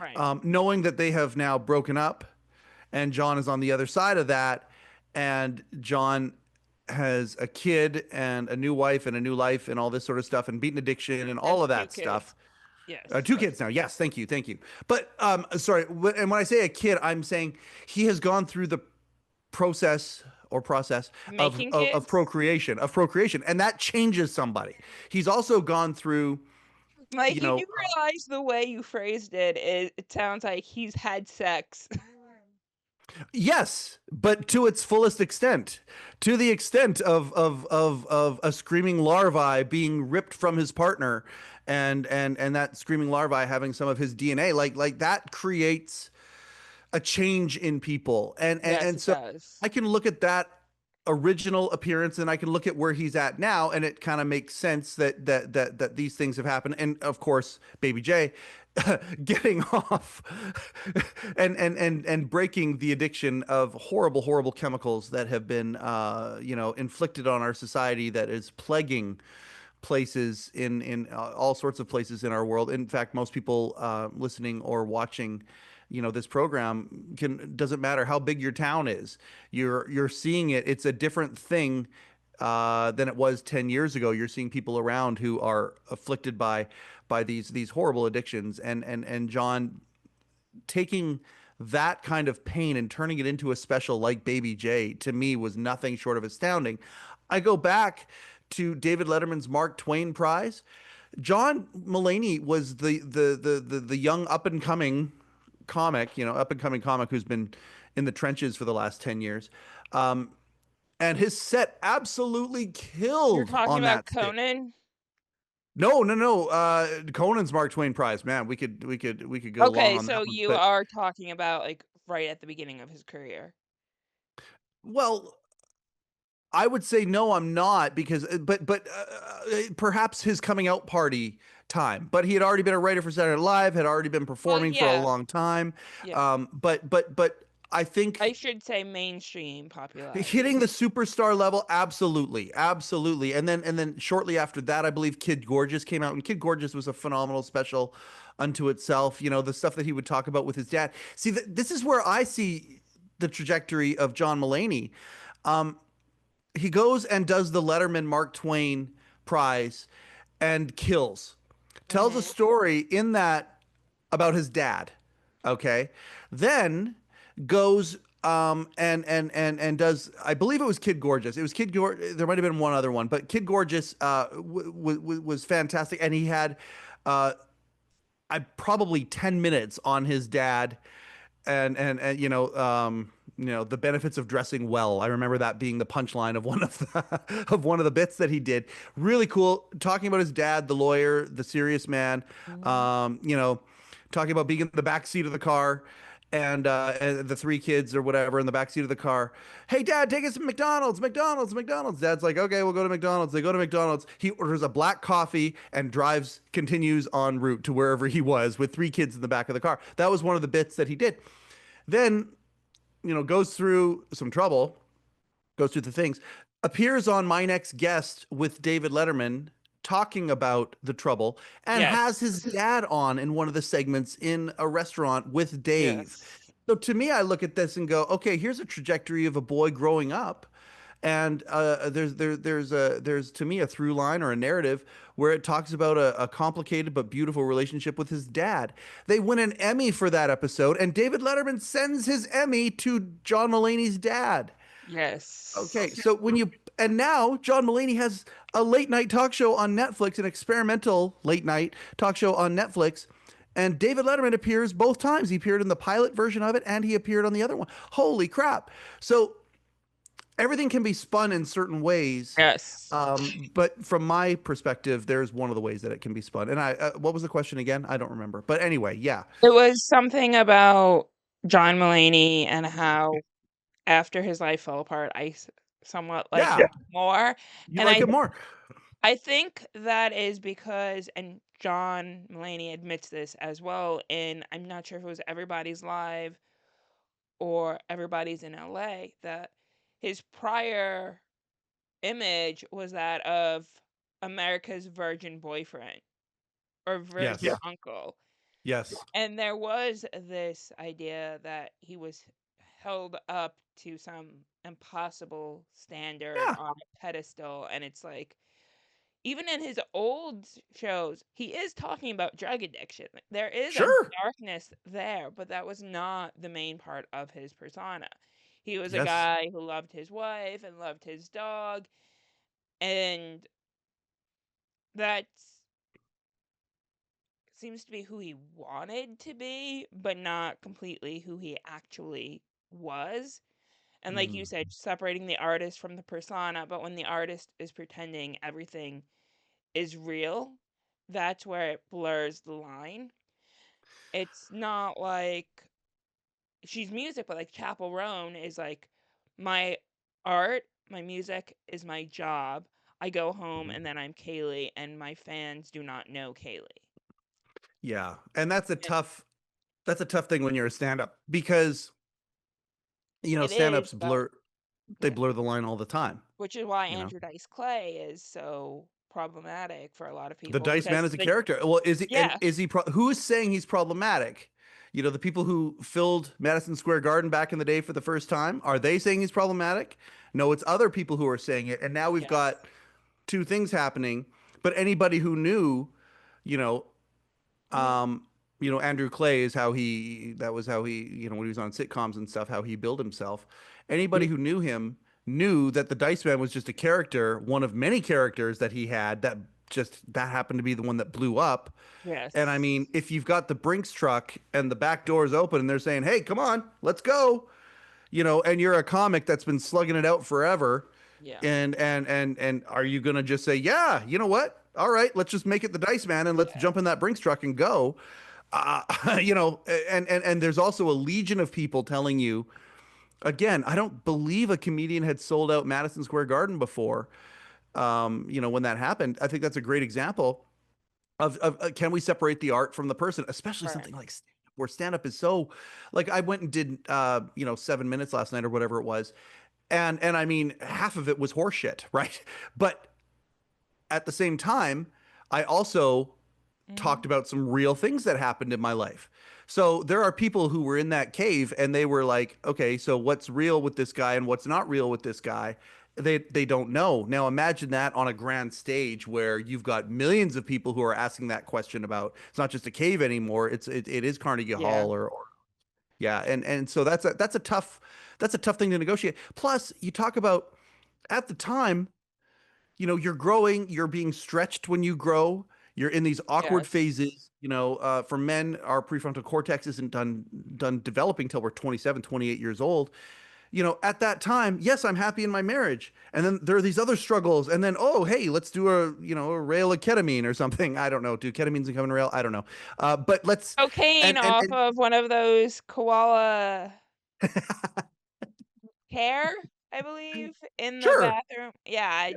Right. Knowing that they have now broken up, and John is on the other side of that, and John has a kid and a new wife and a new life and all this sort of stuff, and beaten addiction and all And of two that kids. stuff. Yes. Two kids now. Yes, thank you, thank you. But sorry, and when I say a kid, I'm saying he has gone through the process Making of kids? procreation, and that changes somebody. He's also gone through, Mike, you you know, do realize the way you phrased it sounds like he's had sex. yes, but to its fullest extent, to the extent of a screaming larvae being ripped from his partner, and that screaming larvae having some of his DNA, like that creates a change in people. Yes, And it so does. I can look at that original appearance and I can look at where he's at now, and it kind of makes sense that these things have happened. And of course, Baby J getting off and breaking the addiction of horrible chemicals that have been inflicted on our society, that is plaguing places in all sorts of places in our world. In fact, most people listening or watching, this program, can doesn't matter how big your town is, you're seeing it. It's a different thing than it was 10 years ago. You're seeing people around who are afflicted by these horrible addictions, and John taking that kind of pain and turning it into a special like Baby J, to me, was nothing short of astounding. I go back to David Letterman's Mark Twain Prize. John Mulaney was the young up and coming comic, who's been in the trenches for the last 10 years. And his set absolutely You're killed talking on about that stage. Conan? No, no, no. Conan's Mark Twain Prize. Man, we could go long Okay, on that so one. you But are talking about, like, right at the beginning of his career. well, I would say no, I'm not, because perhaps his coming out party time. But he had already been a writer for Saturday Night Live, had already been Well, performing for a yeah, long time. yeah. But I I think should say mainstream hitting popularity. the superstar level, absolutely, absolutely. And then shortly after that, I believe Kid Gorgeous came out, and Kid Gorgeous was a phenomenal special unto itself. The stuff that he would talk about with his dad. See, this is where I see the trajectory of John Mulaney. He goes and does the Letterman Mark Twain Prize and kills. Tells a Mhm. story in that about his dad. Okay. Then goes and does, I believe it was Kid Gorgeous. It was Kid Gorgeous. There might have been one other one, but Kid Gorgeous was fantastic, and he had uh I probably 10 minutes on his dad and the benefits of dressing well. I remember that being the punchline of one of of one of the bits that he did. Really cool, talking about his dad, the lawyer, the serious man. Mhm. Um, you know, talking about being in the back seat of the car. And the three kids or whatever in the back seat of the car. Hey, Dad, take us to McDonald's, McDonald's, McDonald's. Dad's like, okay, we'll go to McDonald's. They go to McDonald's. He orders a black coffee and continues en route to wherever he was with three kids in the back of the car. That was one of the bits that he did. Then, goes through some trouble, goes through the things, appears on My Next Guest with David Letterman talking about the trouble, and has his Yes. dad on in one of the segments in a restaurant with Dave. Yes. So to me, I look at this and go, okay, here's a trajectory of a boy growing up. And there's to me a through line or a narrative where it talks about a complicated but beautiful relationship with his dad. They win an Emmy for that episode, and David Letterman sends his Emmy to John Mulaney's dad. Okay, Yes. so and now John Mulaney has a late night talk show on Netflix, an experimental late night talk show on Netflix. And David Letterman appears both times. He appeared in the pilot version of it and he appeared on the other one. Holy crap. So everything can be spun in certain ways. Yes. But from my perspective, there's one of the ways that it can be spun. And what was the question again? I don't remember. But anyway, yeah. It was something about John Mulaney and how after his life fell apart, somewhat like Yeah. him more. You And like it more. I think that is because, and John Mulaney admits this as well, in I'm not sure if it was Everybody's Live or Everybody's in LA, that his prior image was that of America's virgin boyfriend or virgin Yes. uncle. Yes. And there was this idea that he was held up to some impossible standard Yeah. on a pedestal. And it's like, even in his old shows, he is talking about drug addiction. Like, there is a Sure. darkness there, but that was not the main part of his persona. He was a Yes. guy who loved his wife and loved his dog, and that seems to be who he wanted to be, but not completely who he actually was. And like you Mm. said, separating the artist from the persona, but when the artist is pretending everything is real, that's where it blurs the line. It's not like she's music, but like Chapel Roan is like my art, my music is my job. I go home Mhm. and then I'm Kaylee, and my fans do not know Kaylee. Yeah. And that's a And tough thing when you're a stand-up because it is, stand-ups but they yeah, blur the line all the time, which is why you know. Andrew Dice Clay is so problematic for a lot of The people Dice Man because is a the character. Well, yeah, is he who is saying he's problematic? The people who filled Madison Square Garden back in the day for the first time, are they saying he's problematic? No, it's other people who are saying it. And now we've yes, got two things happening, but anybody who knew, you know, mhm, Andrew Clay is how that was how he, when he was on sitcoms and stuff, how he billed himself. Anybody who knew him knew that the Dice Man was just a character, one of many characters that he had that happened to be the one that blew up. And I mean, yes, if you've got the Brinks truck and the back door is open and they're saying, "Hey, come on, let's go," and you're a comic that's been slugging it out forever, yeah, and are you gonna just say, "Yeah, you know what? All right, let's just make it the Dice Man and let's yeah, jump in that Brinks truck and go." uh, and there's also a legion of people telling you again. I don't believe a comedian had sold out Madison Square Garden before. When that happened, I think that's a great example of can we separate the art from the person, especially right, something like where stand up is so like I went and did 7 minutes last night or whatever it was, and I mean half of it was horseshit, right? But at the same time, I also hmm, talked about some real things that happened in my life. So there are people who were in that cave and they were like, okay, so what's real with this guy and what's not real with this guy? they don't know. Now imagine that on a grand stage where you've got millions of people who are asking that question about it's not just a cave anymore. It is Carnegie Yeah. Hall or yeah, and so that's a tough thing to negotiate. Plus, you talk about at the time, you're growing, you're being stretched when you grow. You're in these awkward Yes. phases. For men, our prefrontal cortex isn't done developing till we're 27, 28 years old. At that time, yes, I'm happy in my marriage. And then there are these other struggles. And then, oh, hey, let's do a rail of ketamine or something. I don't know. Do ketamines and come in rail? I don't know. But let's, Cocaine off and of one of those koala hair, I believe, in the sure. bathroom. Yeah, I Yeah.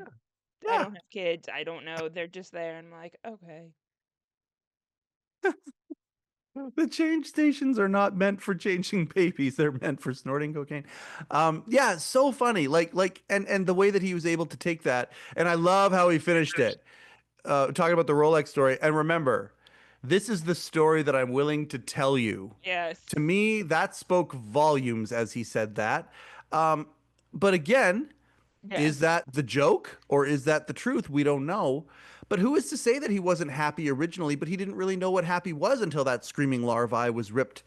I Yeah. don't have kids. I don't know. They're just there and I'm like, "Okay." The change stations are not meant for changing babies. They're meant for snorting cocaine. Yeah, so funny. And the way that he was able to take that. And I love how he finished it. Talking about the Rolex story. And remember, this is the story that I'm willing to tell you. To Yes. me, that spoke volumes as he said that. Um, but again, is Yes. that the joke or is that the truth? We don't know. But who is to say that he wasn't happy originally, but he didn't really know what happy was until that screaming larvae was ripped,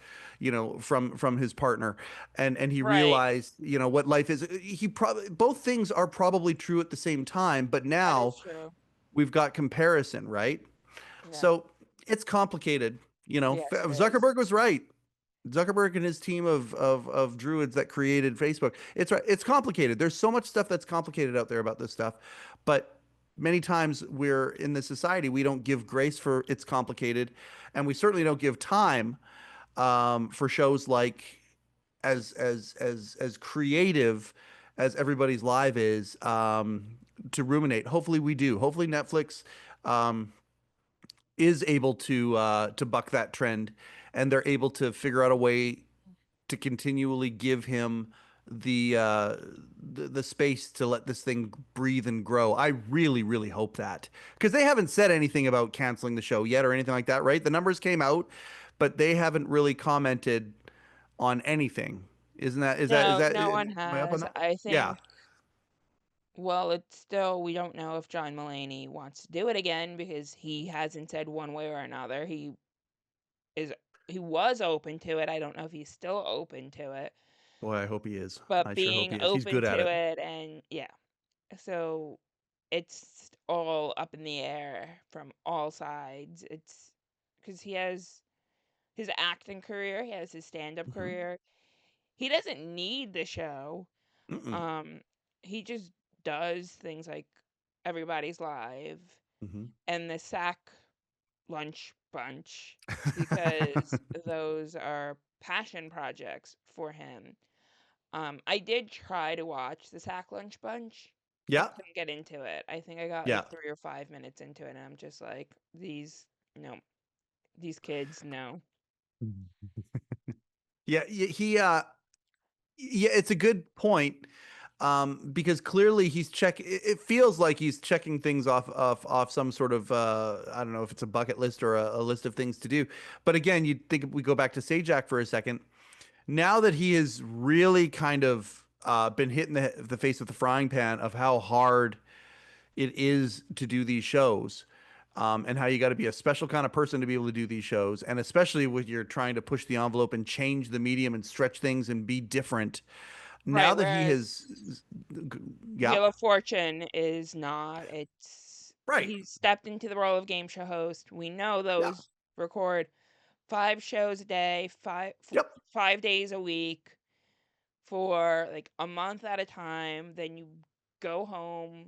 from his partner, and he Right. realized, what life is. He probably both things are probably true at the same time, but That is now true. we've got comparison, right? Yeah. So it's complicated. Yes, it is. Zuckerberg was right. Zuckerberg and his team of druids that created Facebook. It's right. It's complicated. There's so much stuff that's complicated out there about this stuff, but many times we're in this society we don't give grace for it's complicated, and we certainly don't give time for shows like as creative as Everybody's Live is to ruminate. Hopefully we do. Hopefully Netflix um, is able to buck that trend, and they're able to figure out a way to continually give him the space to let this thing breathe and grow. I really, really hope that because they haven't said anything about canceling the show yet or anything like that, right? The numbers came out, but they haven't really commented on anything. Isn't that is No, that no one am I up on has. that? I Yeah. think, well, it's still, we don't know if John Mulaney wants to do it again because he hasn't said one way or another. Is he was open to it. I don't know if he's still open to it, Boy, I hope he is. but I sure hope being he is. He's open good at to it. it, and yeah. So it's all up in the air from all sides. It's because he has his acting career, he has his stand-up Hmm. career. He doesn't need the show. Mm-mm. Um, he just does things like Everybody's Live Hmm. and the Sack Lunch Bunch because those are passion projects for him. I did try to watch the Sack Lunch Bunch. I Yeah. couldn't get into it. I think I got Yeah. like 3 or 5 minutes into it, and I'm just like, no, these kids, no. Yeah, yeah, it's a good point. Because clearly he's it feels like he's checking things off some sort of I don't know if it's a bucket list or a list of things to do. But again, you think if we go back to Sajak for a second, now that he has really kind of been hit in the face with the frying pan of how hard it is to do these shows, and how you got to be a special kind of person to be able to do these shows, and especially when you're trying to push the envelope and change the medium and stretch things and be different. Now Right, that he whereas has, yeah, Wheel of Fortune is not. right, He stepped into the role of game show host. We know yeah, those record 5 shows a day, 5 days a week for like a month at a time. Then you go home,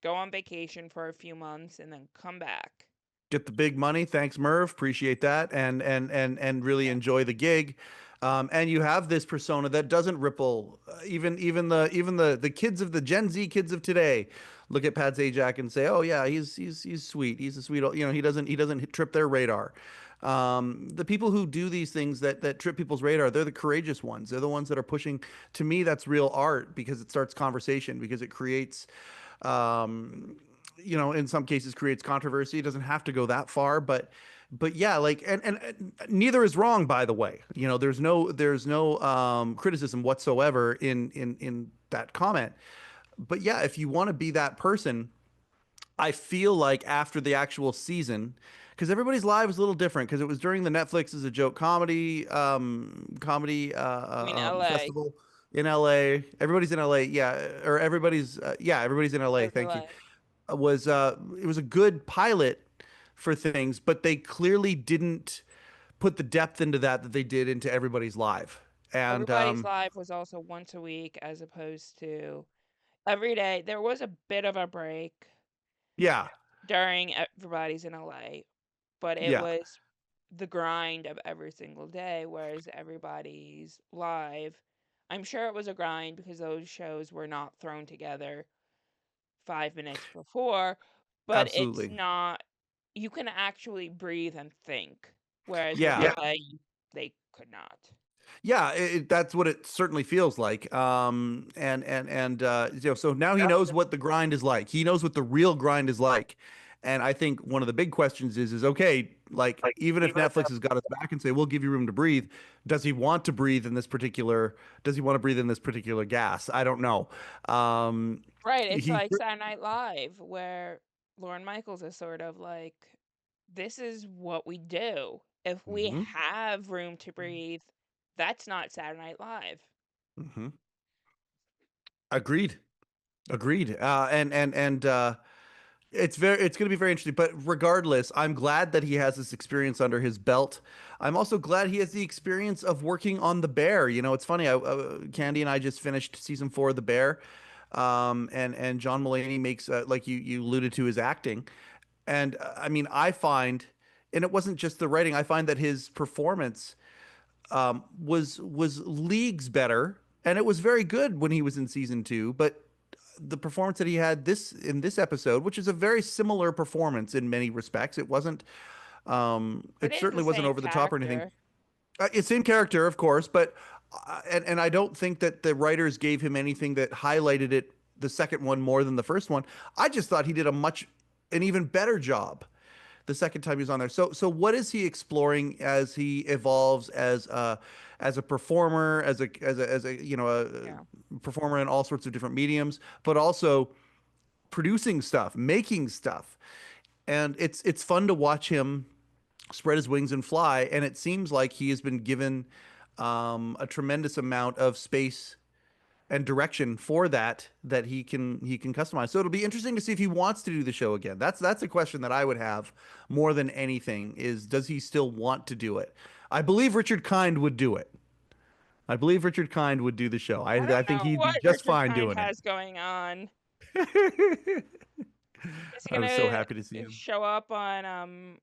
go on vacation for a few months, and then come back. get the big money. Thanks, Merv. Appreciate that, and really Yeah. enjoy the gig. And you have this persona that doesn't ripple. Even the kids of the Gen Z kids of today look at Pat Sajak and say, "Oh yeah, he's sweet. He's a sweet. He doesn't trip their radar." The people who do these things that trip people's radar, they're the courageous ones. They're the ones that are pushing. To me, that's real art because it starts conversation because it creates um, in some cases creates controversy. It doesn't have to go that far, but yeah, like and neither is wrong, by the way. There's no criticism whatsoever in that comment. But yeah, if you want to be that person, I feel like after the actual season, because everybody's live was a little different because it was during the Netflix as a joke comedy I mean, LA. festival in LA. Everybody's in LA, yeah, or everybody's yeah, everybody's in LA. It was Thank you. LA. Was it was a good pilot for things, but they clearly didn't put the depth into that they did into everybody's live. And Everybody's Live was also once a week as opposed to every day. There was a bit of a break yeah, during Everybody's in LA, but it yeah. was the grind of every single day, whereas Everybody's Live, I'm sure it was a grind because those shows were not thrown together 5 minutes before, but it's Absolutely. not, you can actually breathe and think, whereas with Yeah. LA, they could not. Yeah, that's what it certainly feels like. You know, so now he knows what the grind is like. He knows what the real grind is like. And I think one of the big questions is okay, like even if Netflix has got us back and say we'll give you room to breathe, does he want to breathe in this particular? Does he want to breathe in this particular gas? I don't know. Um, Right, it's he, like Saturday Night Live, where Lorne Michaels is sort of like, this is what we do. If we Mhm, have room to breathe, that's not Saturday Night Live. mhm. Agreed. Agreed. It's going to be very interesting, but regardless, I'm glad that he has this experience under his belt. I'm also glad he has the experience of working on The Bear. You know, it's funny. Candy and I just finished season 4 of The Bear, and John Mulaney makes like you alluded to his acting, and I mean I find, and it wasn't just the writing. I find that his performance was leagues better, and it was very good when he was in season 2, but the performance that he had this in this episode, which is a very similar performance in many respects. It wasn't It it is the certainly wasn't same over the top or anything. character. It's same character, of course, but and I don't think that the writers gave him anything that highlighted it the second one more than the first one. I just thought he did an even better job the second time he was on there. So what is he exploring as he evolves as a performer, as a you know Yeah. a performer in all sorts of different mediums, but also producing stuff, making stuff. And it's fun to watch him spread his wings and fly. And it seems like he has been given a tremendous amount of space and direction for that he can customize. So it'll be interesting to see if he wants to do the show again. That's a question that I would have more than anything is does he still want to do it? I believe Richard Kind would do it. I believe Richard Kind would do the show. I I don't I think know he'd be what just Richard fine Kind doing it. has going on. Is he I was so gonna happy to see him. show up on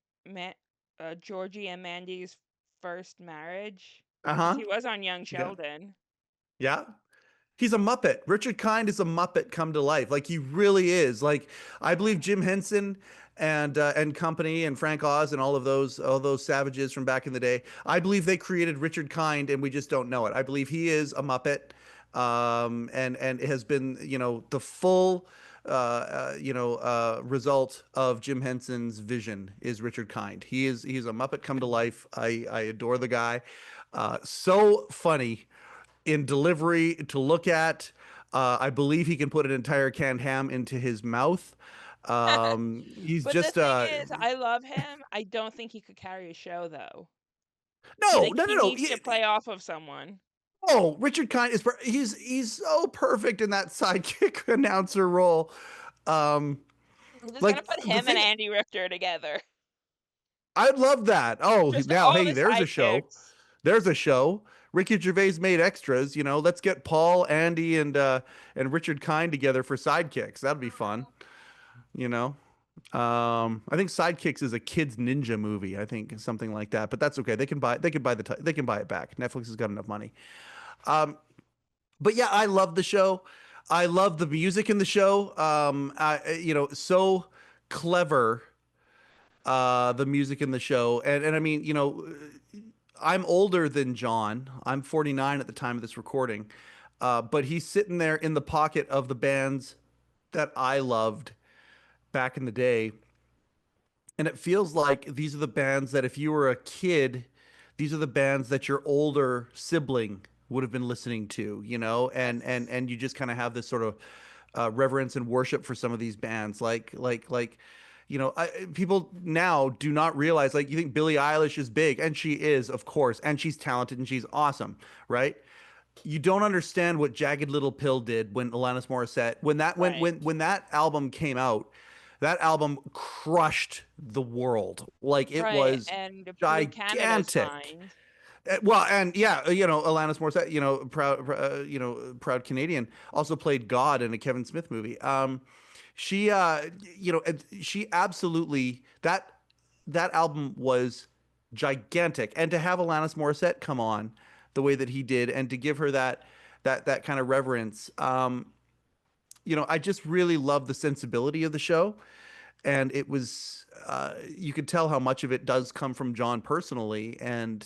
Georgie and Mandy's first marriage? Because Uh-huh. he was on Young Yeah. Sheldon. Yeah. He's a Muppet. Richard Kind is a Muppet come to life. Like he really is. Like I believe Jim Henson and company and Frank Oz and all those savages from back in the day. I believe they created Richard Kind and we just don't know it. I believe he is a Muppet, and it has been the full result of Jim Henson's vision is Richard Kind. He's a Muppet come to life. I adore the guy. So funny in delivery to look at. I believe he can put an entire canned ham into his mouth. He's But the just thing is, I love him. I don't think he could carry a show though. no, Like no, he no, no. needs to play off of someone. Oh, Richard Kind he's so perfect in that sidekick announcer role. Um, I'm just gonna like put the him and thing, Andy Richter together. I'd love that. Oh, Just now all hey, the there's a show. sidekicks. There's a show. Ricky Gervais made extras. Let's get Paul, Andy, and Richard Kind together for sidekicks. That'd be fun. You know. I think Sidekicks is a kids ninja movie. I think something like that, but that's okay. They can buy it back. Netflix has got enough money. But yeah, I love the show. I love the music in the show. So clever. The music in the show, and I mean, I'm older than John. I'm 49 at the time of this recording, but he's sitting there in the pocket of the bands that I loved back in the day. And it feels like these are the bands that if you were a kid, these are the bands that your older sibling would have been listening to, and Yes. and and you just kind of have this sort of reverence and worship for some of these bands. People now do not realize. Like, you think Billie Eilish is big, and she is, of course, and she's talented and she's awesome, right? You don't understand what Jagged Little Pill did when Alanis Morissette Right. when that album came out. That album crushed the world. Like, it Right. was And blew Canada gigantic. signs. Well, and yeah, Alanis Morissette, proud Canadian, also played God in a Kevin Smith movie. She, she absolutely that album was gigantic, and to have Alanis Morissette come on the way that he did, and to give her that kind of reverence, I just really love the sensibility of the show, and it was, you could tell how much of it does come from John personally, and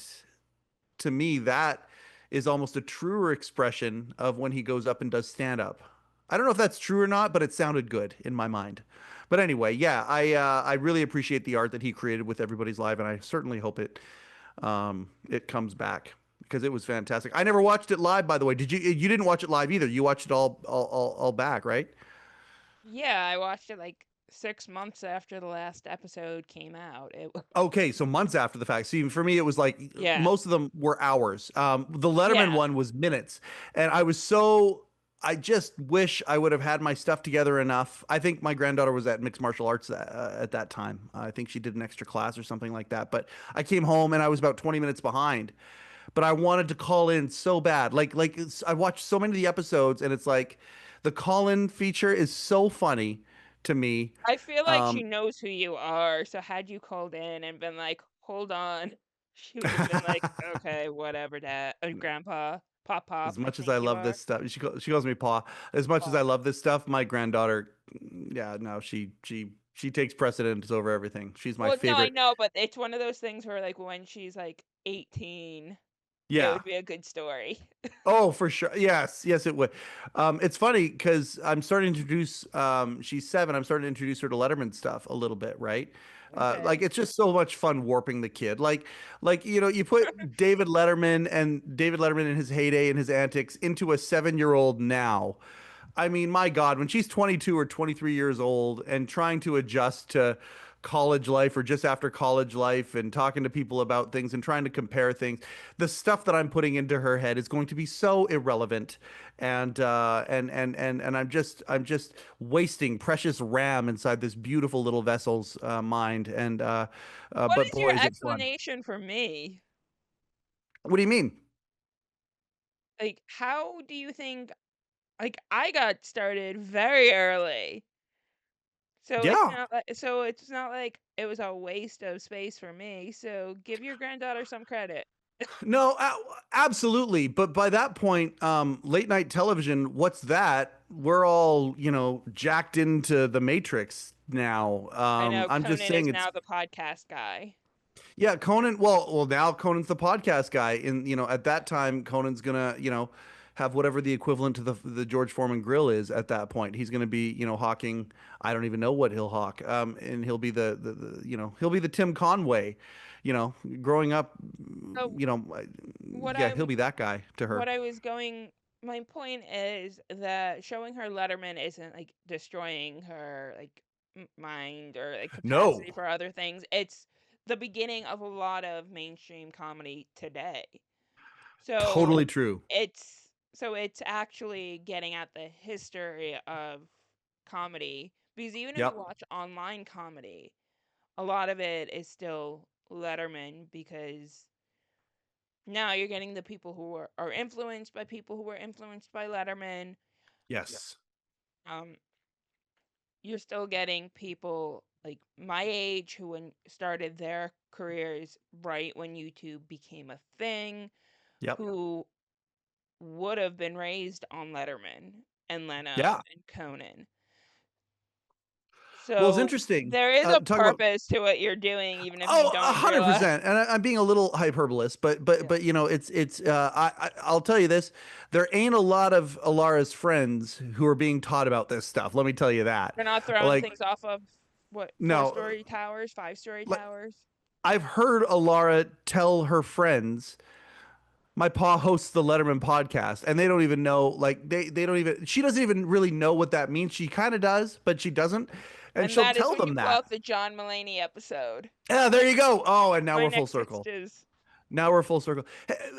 to me, that is almost a truer expression of when he goes up and does stand up. I don't know if that's true or not, but it sounded good in my mind. But anyway, yeah, I really appreciate the art that he created with Everybody's Live, and I certainly hope it comes back because it was fantastic. I never watched it live, by the way. Did you? You didn't watch it live either. You watched it all back, right? Yeah, I watched it like 6 months after the last episode came out. Okay, so months after the fact. See, for me, it was like Yeah. most of them were hours. The Letterman Yeah. one was minutes, and I just wish I would have had my stuff together enough. I think my granddaughter was at mixed martial arts at that time. I think she did an extra class or something like that. But I came home and I was about 20 minutes behind. But I wanted to call in so bad. I watched so many of the episodes, and it's like the call in feature is so funny to me. I feel like she Um, knows who you are, so had you called in and been like, "Hold on," she would have been like, "Okay, whatever, Dad, Grandpa, Pop As Pop, I much as think I you love are." this stuff, she calls me Pa. As much as I Paw. love this stuff, my granddaughter, yeah, no, she takes precedence over everything. She's my Well, no, I favorite. know, but it's one of those things where, like, when she's, like, 18, it Yeah. would be a good story. Oh, for sure. Yes, yes, it would. It's funny because I'm starting to introduce. She's 7. I'm starting to introduce her to Letterman stuff a little bit, right? Like, Okay. it's just so much fun warping the kid. Like, you put David Letterman in his heyday and his antics into a 7-year-old now. I mean, my God, when she's 22 or 23 years old and trying to adjust to college life or just after college life and talking to people about things and trying to compare things, the stuff that I'm putting into her head is going to be so irrelevant. And I'm just wasting precious RAM inside this beautiful little vessel's mind. What But is your boy, is it fun. explanation for me? What do you mean? Like, how do you think like, I got started very early. Yeah. So it's not like it was a waste of space for me, so give your granddaughter some credit. No, absolutely. But by that point, late night television, what's that? We're all, jacked into the Matrix now. I know I'm just Conan is saying now it's, the podcast guy. yeah, Conan. Well, now Conan's the podcast guy. At that time, Conan's gonna, have whatever the equivalent to the George Foreman grill is at that point. He's gonna be, hawking. I don't even know what he'll hawk. And he'll be he'll be the Tim Conway. Growing up, So what yeah, he'll I'm be that guy to her. what I was going my point is that showing her Letterman isn't like destroying her like mind or like capacity No, for other things. It's the beginning of a lot of mainstream comedy today. So totally true. it's actually getting at the history of comedy because even if you Yep. watch online comedy, a lot of it is still Letterman because now you're getting the people who are influenced by people who were influenced by Letterman. Yeah. Yes. Um, you're still getting people like my age who started their careers right when YouTube became a thing, Yep. who would have been raised on Letterman and Leno Yeah. and Conan. Well, it's So interesting. there is a Talk about. purpose to what you're doing, even if you Oh, don't realize. 100%. And I'm being a little hyperbolous, Yeah. but it's. I'll tell you this: there ain't a lot of Alara's friends who are being taught about this stuff. Let me tell you that. They're not throwing Like, things off of what no, 4-story towers, 5-story like, towers. I've heard Alara tell her friends my pa hosts the Letterman podcast, and they don't even know. Like they don't even. She doesn't even really know what that means. She kind of does, but she doesn't, and And she'll that is tell when you them pull that. out the John Mulaney episode. Yeah, there you go. Oh, and now My we're full neck circle. twitches. Now we're full circle.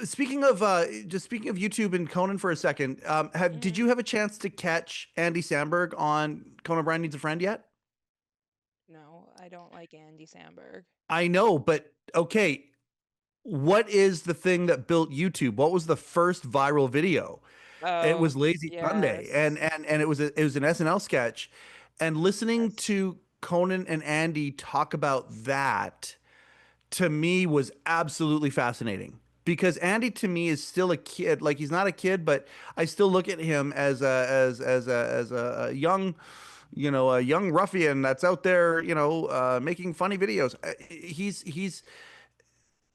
Speaking of just speaking of YouTube and Conan for a second, have did Hmm. you have a chance to catch Andy Samberg on Conan O'Brien Needs a Friend yet? No, I don't like Andy Samberg. I know, but okay, what is the thing that built YouTube? What was the first viral video? It Oh, was Lazy Sunday, yes. and it was an SNL sketch, and listening Yes. to Conan and Andy talk about that to me was absolutely fascinating because Andy to me is still a kid. Like he's not a kid, but I still look at him as a young, a young ruffian that's out there, making funny videos. He's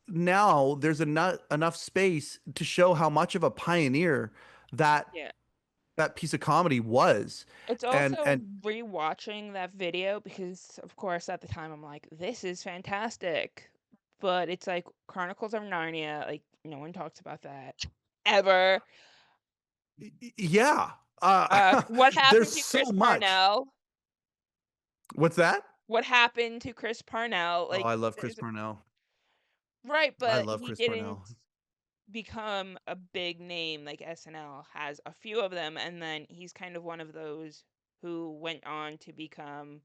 now there's enough space to show how much of a pioneer that Yeah. that piece of comedy was, It's and also and rewatching that video because, of course, at the time I'm like, this is fantastic. But it's like Chronicles of Narnia, like, no one talks about that ever. yeah, What there's happened to so Chris much. Parnell? What's that? What happened to Chris Parnell? Oh, Like, I love Chris there's a Parnell. right, I but love he Chris didn't Parnell. become a big name like SNL has a few of them, and then he's kind of one of those who went on to become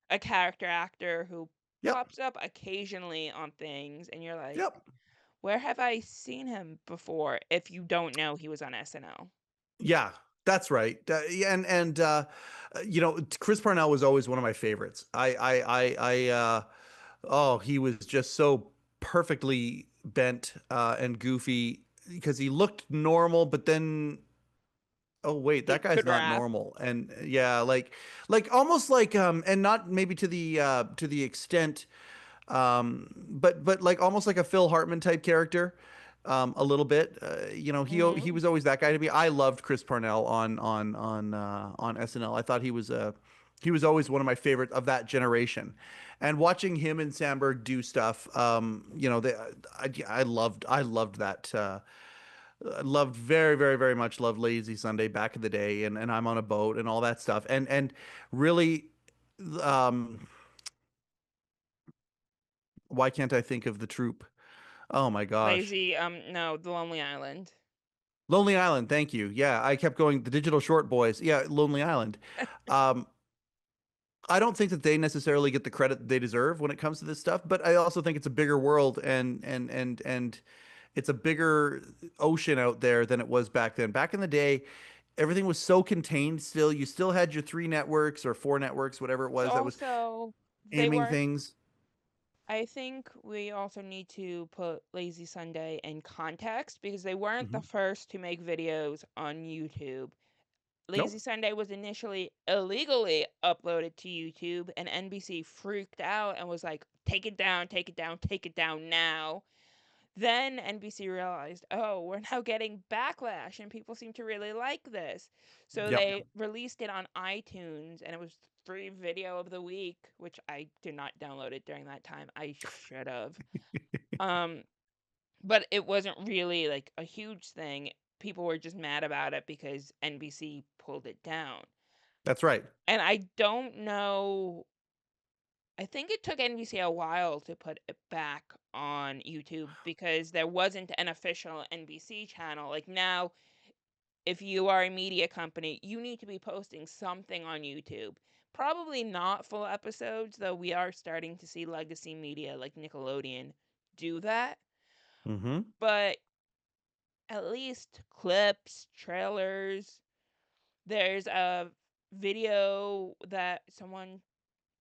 a character actor who Yep. pops up occasionally on things, and you're like, Yep. where have I seen him before? If you don't know he was on SNL. Yeah, that's right. Yeah, Chris Parnell was always one of my favorites. Oh, he was just so perfectly bent and goofy because he looked normal, but then oh wait, He that guy's could not rap. normal. And yeah, like almost like and not maybe to the extent but like almost like a Phil Hartman type character, a little bit. He Hmm. was always that guy to me. I loved Chris Parnell on SNL. I thought he was always one of my favorite of that generation. And watching him and Sandberg do stuff, I loved that. I loved very much loved Lazy Sunday back in the day, and I'm on a boat and all that stuff, and really. Um, why can't I think of the troop? Oh my gosh. Lazy, no, The Lonely Island. Lonely Island, thank you. Yeah, I kept going the Digital Short Boys. Yeah, Lonely Island. Um, I don't think that they necessarily get the credit they deserve when it comes to this stuff, but I also think it's a bigger world and it's a bigger ocean out there than it was back then. Back in the day, everything was so contained still. You still had your three networks or four networks, whatever it It's was that was also, they aiming weren't, things. I think we also need to put Lazy Sunday in context because they weren't the Hmm. first to make videos on YouTube. Lazy Nope. Sunday was initially illegally uploaded to YouTube, and NBC freaked out and was like, take it down, take it down, take it down now. Then NBC realized, oh, we're now getting backlash and people seem to really like this. So Yep. they released it on iTunes and it was free video of the week, which I did not download it during that time. I should have. Um, but it wasn't really like a huge thing. People were just mad about it because NBC pulled it down. That's right. And I don't know, I think it took NBC a while to put it back on YouTube because there wasn't an official NBC channel. Like now, if you are a media company, you need to be posting something on YouTube. Probably not full episodes, though we are starting to see legacy media like Nickelodeon do that. Hmm. But at least clips, trailers. There's a video that someone,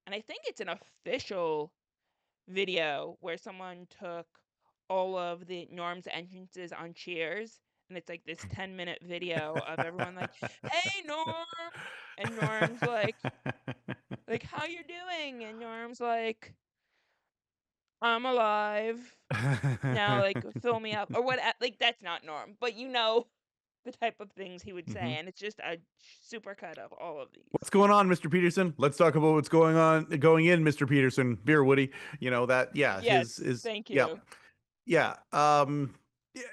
and I think it's an official video where someone took all of the Norm's entrances on Cheers, and it's like this 10-minute video of everyone like, "Hey, Norm!" And Norm's like, "How you doing?" And Norm's like, "I'm alive. Now, like, fill me up." Or what, like, that's not Norm, but you know the type of things he would say, Hmm. and it's just a super cut of all of these. What's going on, Mr. Peterson? Let's talk about what's going in, Mr. Peterson. Beer Woody. You know that, yeah, Yes, his thank yeah. you. Yeah. Yeah.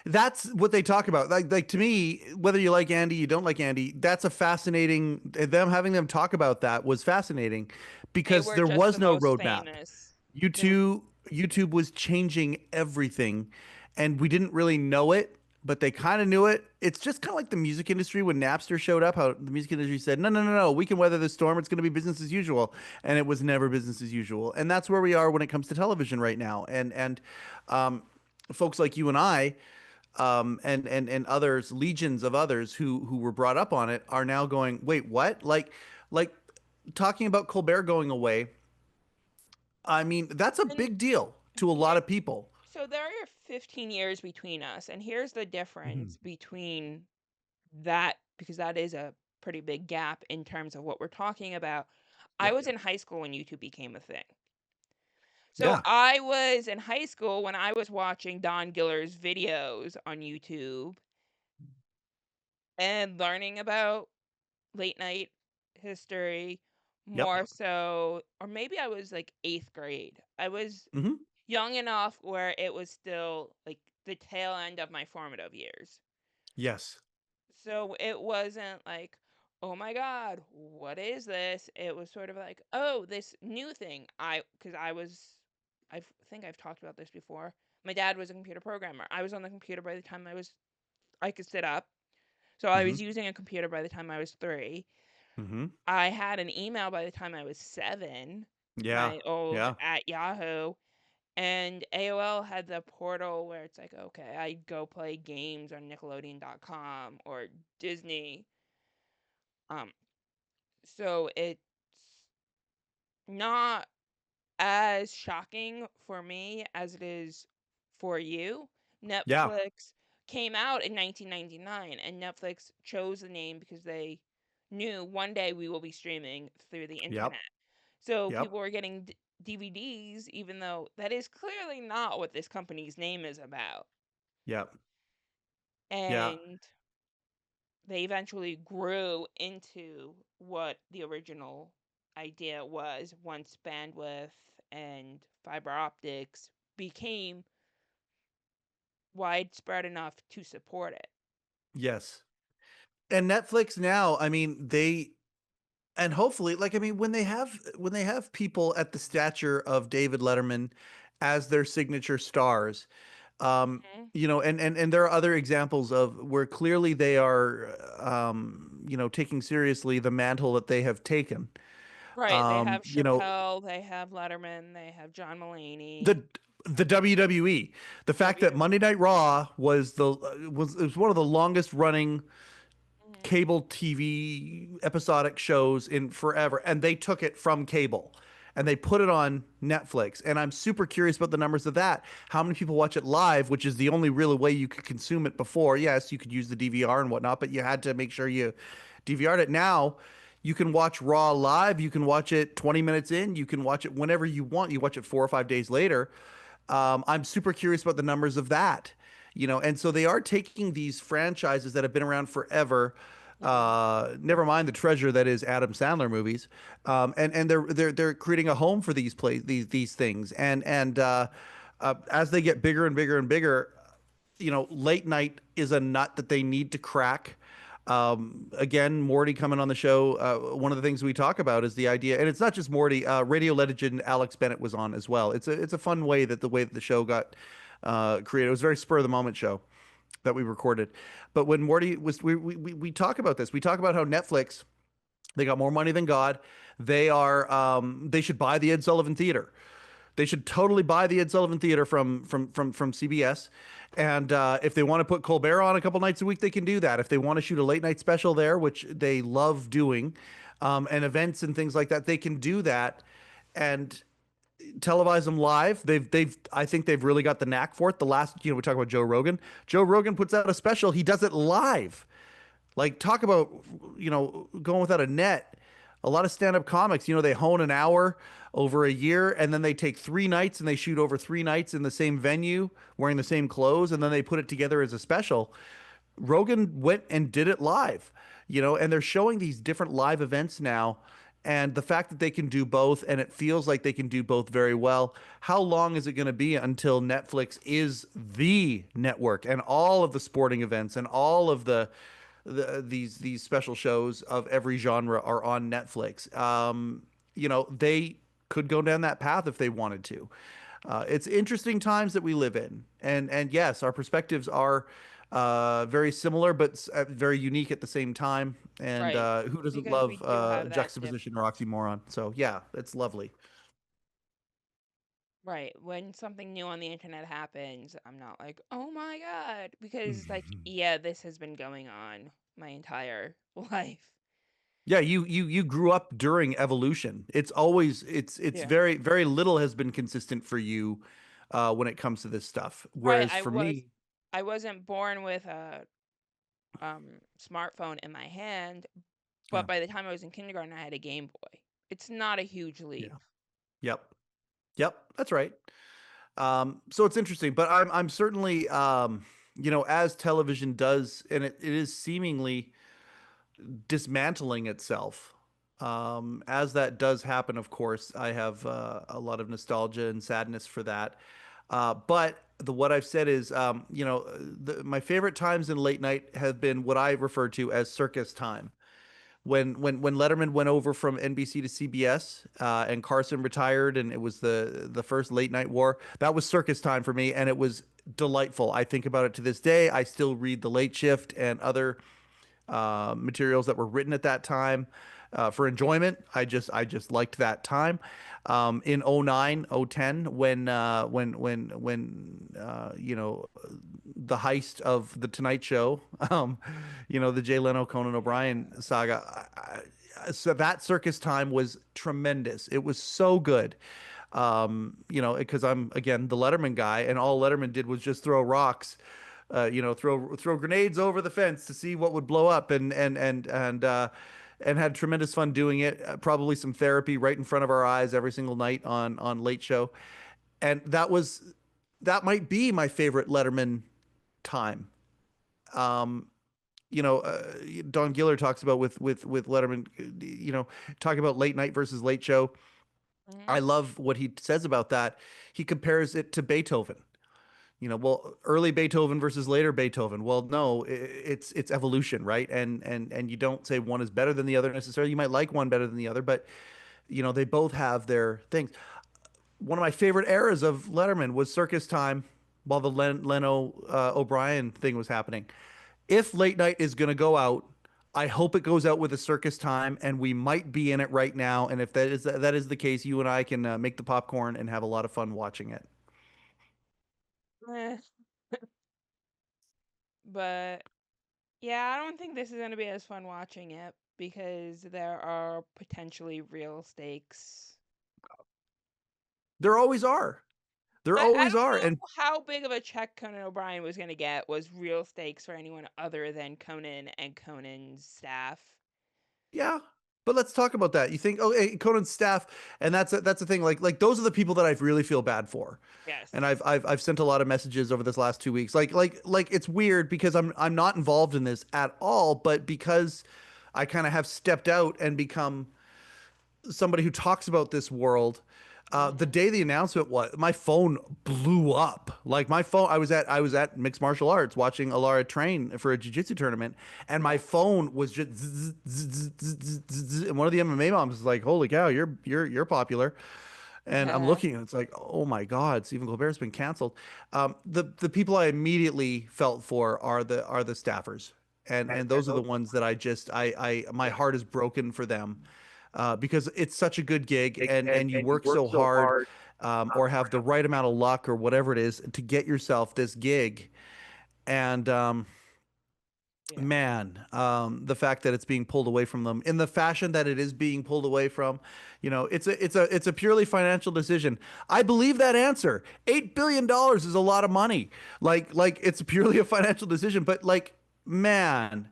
That's what they talk about. Like to me, whether you like Andy, you don't like Andy, that's a fascinating. Them having them talk about that was fascinating They because were there just the was no most roadmap. famous. They were, YouTube was changing everything, and we didn't really know it, but they kind of knew it. It's just kind of like the music industry when Napster showed up. How the music industry said, "No, no, no, no, we can weather this storm. It's going to be business as usual," and it was never business as usual. And that's where we are when it comes to television right now. Um, folks like you and I and others, legions of others who were brought up on it are now going, wait, what? Like talking about Colbert going away. I mean, that's a and big deal to a lot here, of people. so there are 15 years between us, and here's the Mhm. difference between that, because that is a pretty big gap in terms of what we're talking about. I Yep. was in high school when YouTube became a thing. So Yeah. I was in high school when I was watching Don Giller's videos on YouTube and learning about late night history Yep. more so, or maybe I was like 8th grade. I was Hmm. young enough where it was still like the tail end of my formative years. Yes. So it wasn't like, oh my God, what is this? It was sort of like, oh, this new thing. Because I think I've talked about this before. My dad was a computer programmer. I was on the computer by the time I could sit up. So I Hmm. was using a computer by the time I was 3. Hmm. I had an email by the time I was 7, Yeah. my old Yeah. at Yahoo. And AOL had the portal where it's like, okay, I'd go play games on Nickelodeon.com or Disney. Um, so it's not as shocking for me as it is for you. Yeah. Netflix came out in 1999, and Netflix chose the name because they knew one day we will be streaming through the Yep. internet. So Yep. people were getting DVDs, even though that is clearly not what this company's name is about. Yep. Yeah. And they eventually grew into what the original idea was once bandwidth and fiber optics became widespread enough to support it. Yes. And Netflix now, I mean, they and hopefully, like I mean, when they have people at the stature of David Letterman as their signature stars, um, Mhm. and there are other examples of where clearly they are, taking seriously the mantle that they have taken. Right, they have You know, Chappelle, they have Letterman, they have John Mulaney, the the WWE, the fact that W. Monday Night Raw was it was one of the longest running Mhm. cable TV episodic shows in forever, and they took it from cable and they put it on Netflix. And I'm super curious about the numbers of that. How many people watch it live, which is the only real way you could consume it before. Yes, you could use the DVR and whatnot, but you had to make sure you DVR'd it. Now you can watch Raw live. You can watch it 20 minutes in. You can watch it whenever you want. You watch it 4 or 5 days later. I'm super curious about the numbers of that, and so they are taking these franchises that have been around forever. Mhm. Never mind the treasure that is Adam Sandler movies, and they're creating a home for these things, and as they get bigger and bigger and bigger, late night is a nut that they need to crack. Again, Morty coming on the show. One of the things we talk about is the idea, and it's not just Morty. Radio legend Alex Bennett was on as well. It's a fun way that the show got created. It was a very spur of the moment show that we recorded. But when Morty was, we talk about this. We talk about how Netflix, they got more money than God. They should buy the Ed Sullivan Theater. They should totally buy the Ed Sullivan Theater from CBS. And if they want to put Colbert on a couple nights a week, they can do that. If they want to shoot a late night special there, which they love doing, and events and things like that, they can do that and televise them live. I think they've really got the knack for it. The last, we talk about Joe Rogan. Joe Rogan puts out a special. He does it live. Like, talk about, going without a net. A lot of stand-up comics, they hone an hour over a year, and then they take 3 nights and they shoot over 3 nights in the same venue, wearing the same clothes, and then they put it together as a special. Rogan went and did it live, and they're showing these different live events now, And the fact that they can do both, and it feels like they can do both very well. How long is it going to be until Netflix is the network and all of the sporting events and all of these special shows of every genre are on Netflix? They could go down that path if they wanted to. It's interesting times that we live in, and yes, our perspectives are very similar, but very unique at the same time. And Right. who doesn't Because we love do have that juxtaposition or oxymoron? So yeah, it's lovely. right. When something new on the internet happens, I'm not like, "Oh my God," because like, yeah, this has been going on my entire life. Yeah, you grew up during evolution. It's Yeah. very little has been consistent for you when it comes to this stuff. Right. Whereas for me, I wasn't born with a smartphone in my hand, but yeah, by the time I was in kindergarten, I had a Game Boy. It's not a huge yeah, leap. yep, yep, that's right. So it's interesting, but I'm certainly as television does, and it is seemingly dismantling itself. As that does happen, of course, I have a lot of nostalgia and sadness for that. But what I've said is, my favorite times in late night have been what I refer to as circus time. When Letterman went over from NBC to CBS, and Carson retired, and it was the first late night war. That was circus time for me, and it was delightful. I think about it to this day. I still read The Late Shift and other materials that were written at that time for enjoyment. I just liked that time. In '09, '10, when the heist of the Tonight Show, the Jay Leno Conan Yeah. O'Brien saga. So that circus time was tremendous. It was so good. Because I'm again the Letterman guy, and all Letterman did was just throw rocks, throw grenades over the fence to see what would blow up, and had tremendous fun doing it. Probably some therapy right in front of our eyes every single night on Late Show, and that might be my favorite Letterman time. Don Giller talks about with Letterman, talking about late night versus late show. Hmm. I love what he says about that. He compares it to Beethoven. Well, early Beethoven versus later Beethoven. Well, no, it's evolution, right? And you don't say one is better than the other necessarily. You might like one better than the other, but they both have their things. One of my favorite eras of Letterman was Circus Time, while the Leno O'Brien thing was happening. If late night is going to go out, I hope it goes out with a Circus Time, and we might be in it right now. And if that is the case, you and I can make the popcorn and have a lot of fun watching it. Eh, but yeah, I don't think this is going to be as fun watching it because there are potentially real stakes. There always are. There I always don't are. And know how big of a check Conan O'Brien was going to get was real stakes for anyone other than Conan and Conan's staff. yeah, but let's talk about that. You think, oh, hey, Conan's staff, and that's the thing. Like those are the people that I really feel bad for. Yes. And I've sent a lot of messages over this last 2 weeks. Like it's weird because I'm not involved in this at all, but because I kind of have stepped out and become somebody who talks about this world. The Hmm. day the announcement was, my phone blew up. Like my phone, I was at mixed martial arts watching Alara train for a jiu-jitsu tournament, and my Yeah. phone was just and one of the MMA moms is like, "Holy cow, you're popular." And I'm Yeah. looking, and it's like, "Oh my God, Stephen Colbert's been canceled." The people I immediately felt for are the staffers, and those are the ones that I my heart is broken for them, because it's such a good gig, and you work so hard, or have the right amount of luck or whatever it is to get yourself this gig. And Yeah. man, the fact that it's being pulled away from them in the fashion that it is being pulled away from, it's a purely financial decision. I believe that answer. $8 billion is a lot of money. Like it's purely a financial decision, but like, man,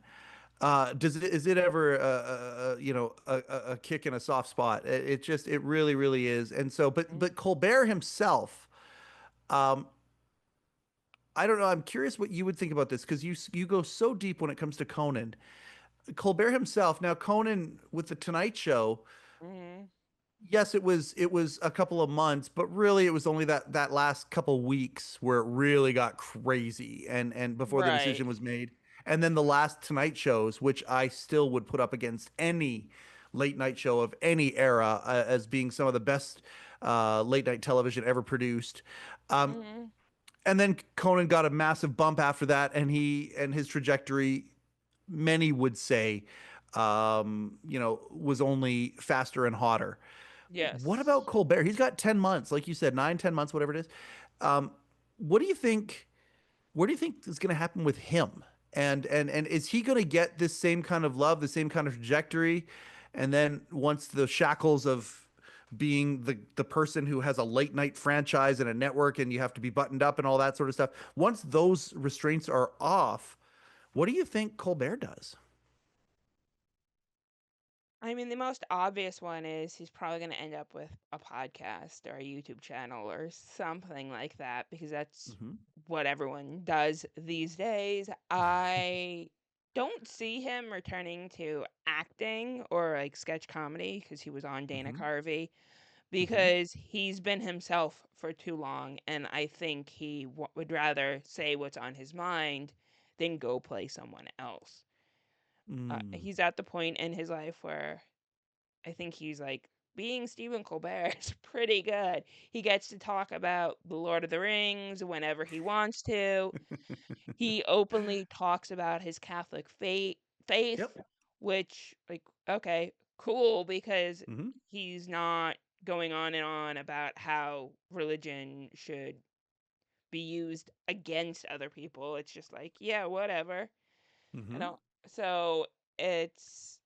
is it ever a kick in a soft spot? It really really is. And so, but Colbert himself, um, I don't know. I'm curious what you would think about this, because you go so deep when it comes to Conan. Colbert himself. Now Conan with the Tonight Show. Mhm. Yes, it was a couple of months, but really it was only that last couple weeks where it really got crazy and before the Right. decision was made. And then the last Tonight shows, which I still would put up against any late night show of any era as being some of the best late night television ever produced. Um, Mhm. and then Conan got a massive bump after that, and his trajectory, many would say, was only faster and hotter. What about Yes. Colbert? He's got 10 months, like you said, 9, 10 months, whatever it is. Um, what do you think? What do you think is going to happen with him? And is he going to get this same kind of love, the same kind of trajectory? And then once the shackles of being the person who has a late night franchise and a network and you have to be buttoned up and all that sort of stuff, once those restraints are off, what do you think Colbert does? I mean, the most obvious one is he's probably going to end up with a podcast or a YouTube channel or something like that because that's Hmm. what everyone does these days. I don't see him returning to acting or like sketch comedy because he was on Dana Hmm. Carvey Hmm. because he's been himself for too long. And I think he would rather say what's on his mind than go play someone else. Mm. He's at the point in his life where I think he's like being Stephen Colbert is pretty good. He gets to talk about The Lord of the Rings whenever he wants to. He openly talks about his Catholic faith, Yep. which like okay, cool because Hmm. he's not going on and on about how religion should be used against other people. It's just like, yeah, whatever. I Hmm. don't so it's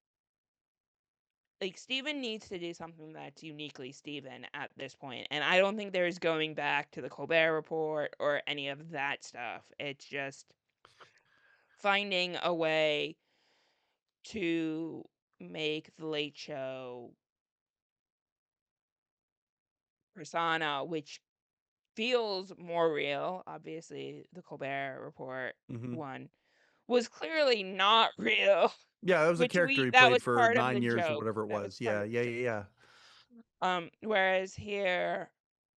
like Steven needs to do something that's uniquely Steven at this point. And I don't think there's going back to the Colbert Report or any of that stuff. It's just finding a way to make the Late Show persona, which feels more real. Obviously, the Colbert Report Hmm. one was clearly not real, Yeah, that was a which character we he that played was for part of the 9 years or joke. whatever it That was was. part Yeah, of yeah, the joke. yeah, yeah. Whereas here,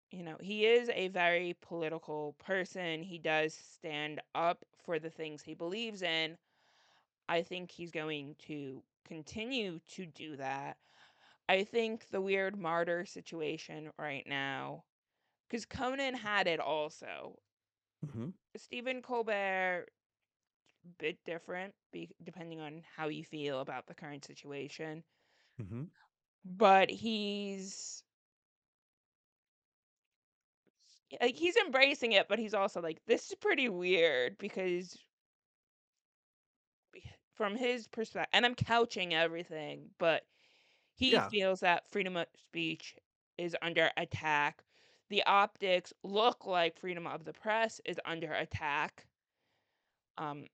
he is a very political person. He does stand up for the things he believes in. I think he's going to continue to do that. I think the weird martyr situation right now, because Conan had it also. Hmm. Stephen Colbert, bit different, depending on how you feel about the current situation. Hmm. But he's embracing it, but he's also like, this is pretty weird because from his perspective, and I'm couching everything, but he Yeah. feels that freedom of speech is under attack. The optics look like freedom of the press is under attack. Um,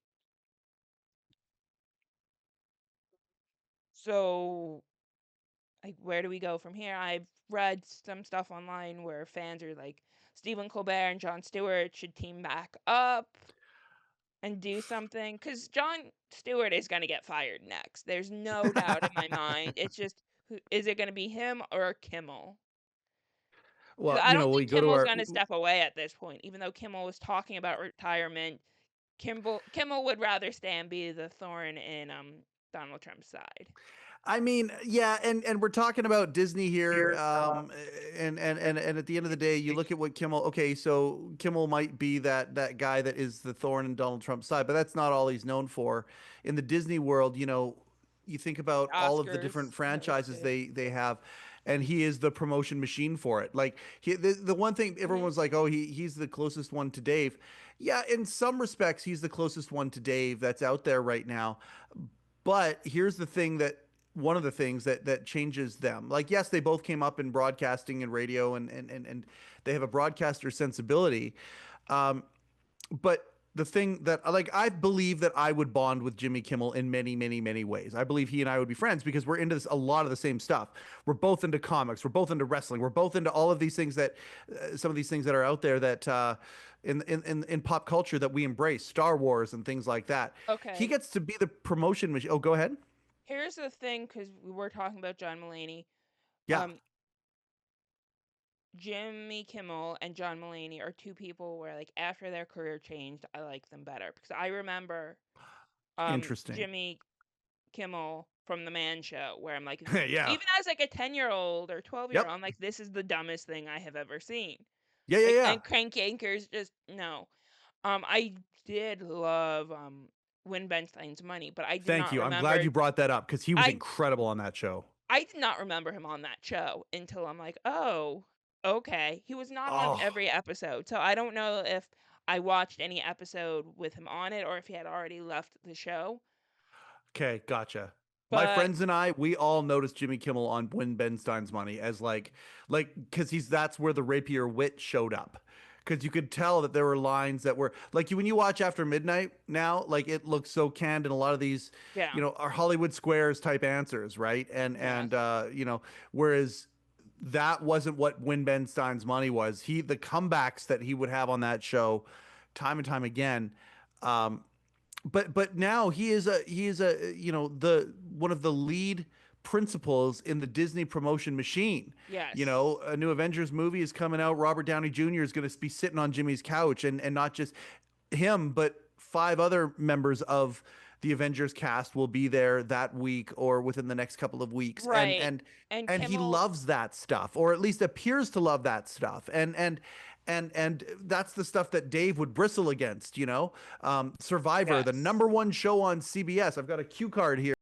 so like, where do we go from here? I've read some stuff online where fans are like, Stephen Colbert and Jon Stewart should team back up and do something because Jon Stewart is going to get fired next. There's no doubt in my mind. It's just, is it going to be him or Kimmel? Because Well, I don't we think go to Kimmel's our going to step away at this point, even though Kimmel was talking about retirement. Kimmel would rather stay and be the thorn in Donald Trump's side. I mean, yeah, and we're talking about Disney here, and at the end of the day, you look at what Kimmel. Okay, so Kimmel might be that guy that is the thorn in Donald Trump's side, but that's not all he's known for. In the Disney world, you think about all of the different Oscars franchises hosted. they have, and he is the promotion machine for it. Like the one thing Hmm. everyone's like, oh, he's the closest one to Dave. Yeah, in some respects, he's the closest one to Dave that's out there right now. But here's the thing that one of the things that changes them. Like, yes, they both came up in broadcasting and radio, and they have a broadcaster sensibility. Um, but the thing that like I believe that I would bond with Jimmy Kimmel in many, many, many ways. I believe he and I would be friends because we're into a lot of the same stuff. We're both into comics. We're both into wrestling. We're both into all of these things that some of these things that are out there that in pop culture that we embrace, Star Wars and things like that. He Okay. gets to be the promotion machine. Oh, go ahead. Here's the thing, because we were talking about John Mulaney. Yeah, Jimmy Kimmel and John Mulaney are two people where, like, after their career changed, I like them better because I remember interesting. Jimmy Kimmel from The Man Show, where I'm like, Yeah. even as like a 10-year-old or 12-year-old, Yep. I'm like, this is the dumbest thing I have ever seen. Yeah, yeah, Like, yeah. and Crank Yankers, just no. I did love Win Ben Stein's Money, but I did Thank not you. I'm glad remember. you brought that up because he was I incredible on that show. I did not remember him on that show until I'm like, oh, okay. He was not on Oh, every episode, so I don't know if I watched any episode with him on it or if he had already left the show. okay, gotcha. My But friends and I, we all noticed Jimmy Kimmel on Win Ben Stein's Money as because he's that's where the rapier wit showed up. Because you could tell that there were lines that were like when you watch After Midnight now, like it looks so canned and a lot of these, yeah, are Hollywood Squares type answers, right? yes, Whereas that wasn't what Win Ben Stein's Money was. The comebacks that he would have on that show, time and time again. Um, but now he is a the one of the lead principals in the Disney promotion machine. yes, A new Avengers movie is coming out. Robert Downey Jr. is going to be sitting on Jimmy's couch, and not just him, but five other members of the Avengers cast will be there that week or within the next couple of weeks. And right. and And and he Kimmel, loves that stuff, or at least appears to love that stuff. And that's the stuff that Dave would bristle against. Survivor, the yes. number one show on CBS. I've got a cue card here.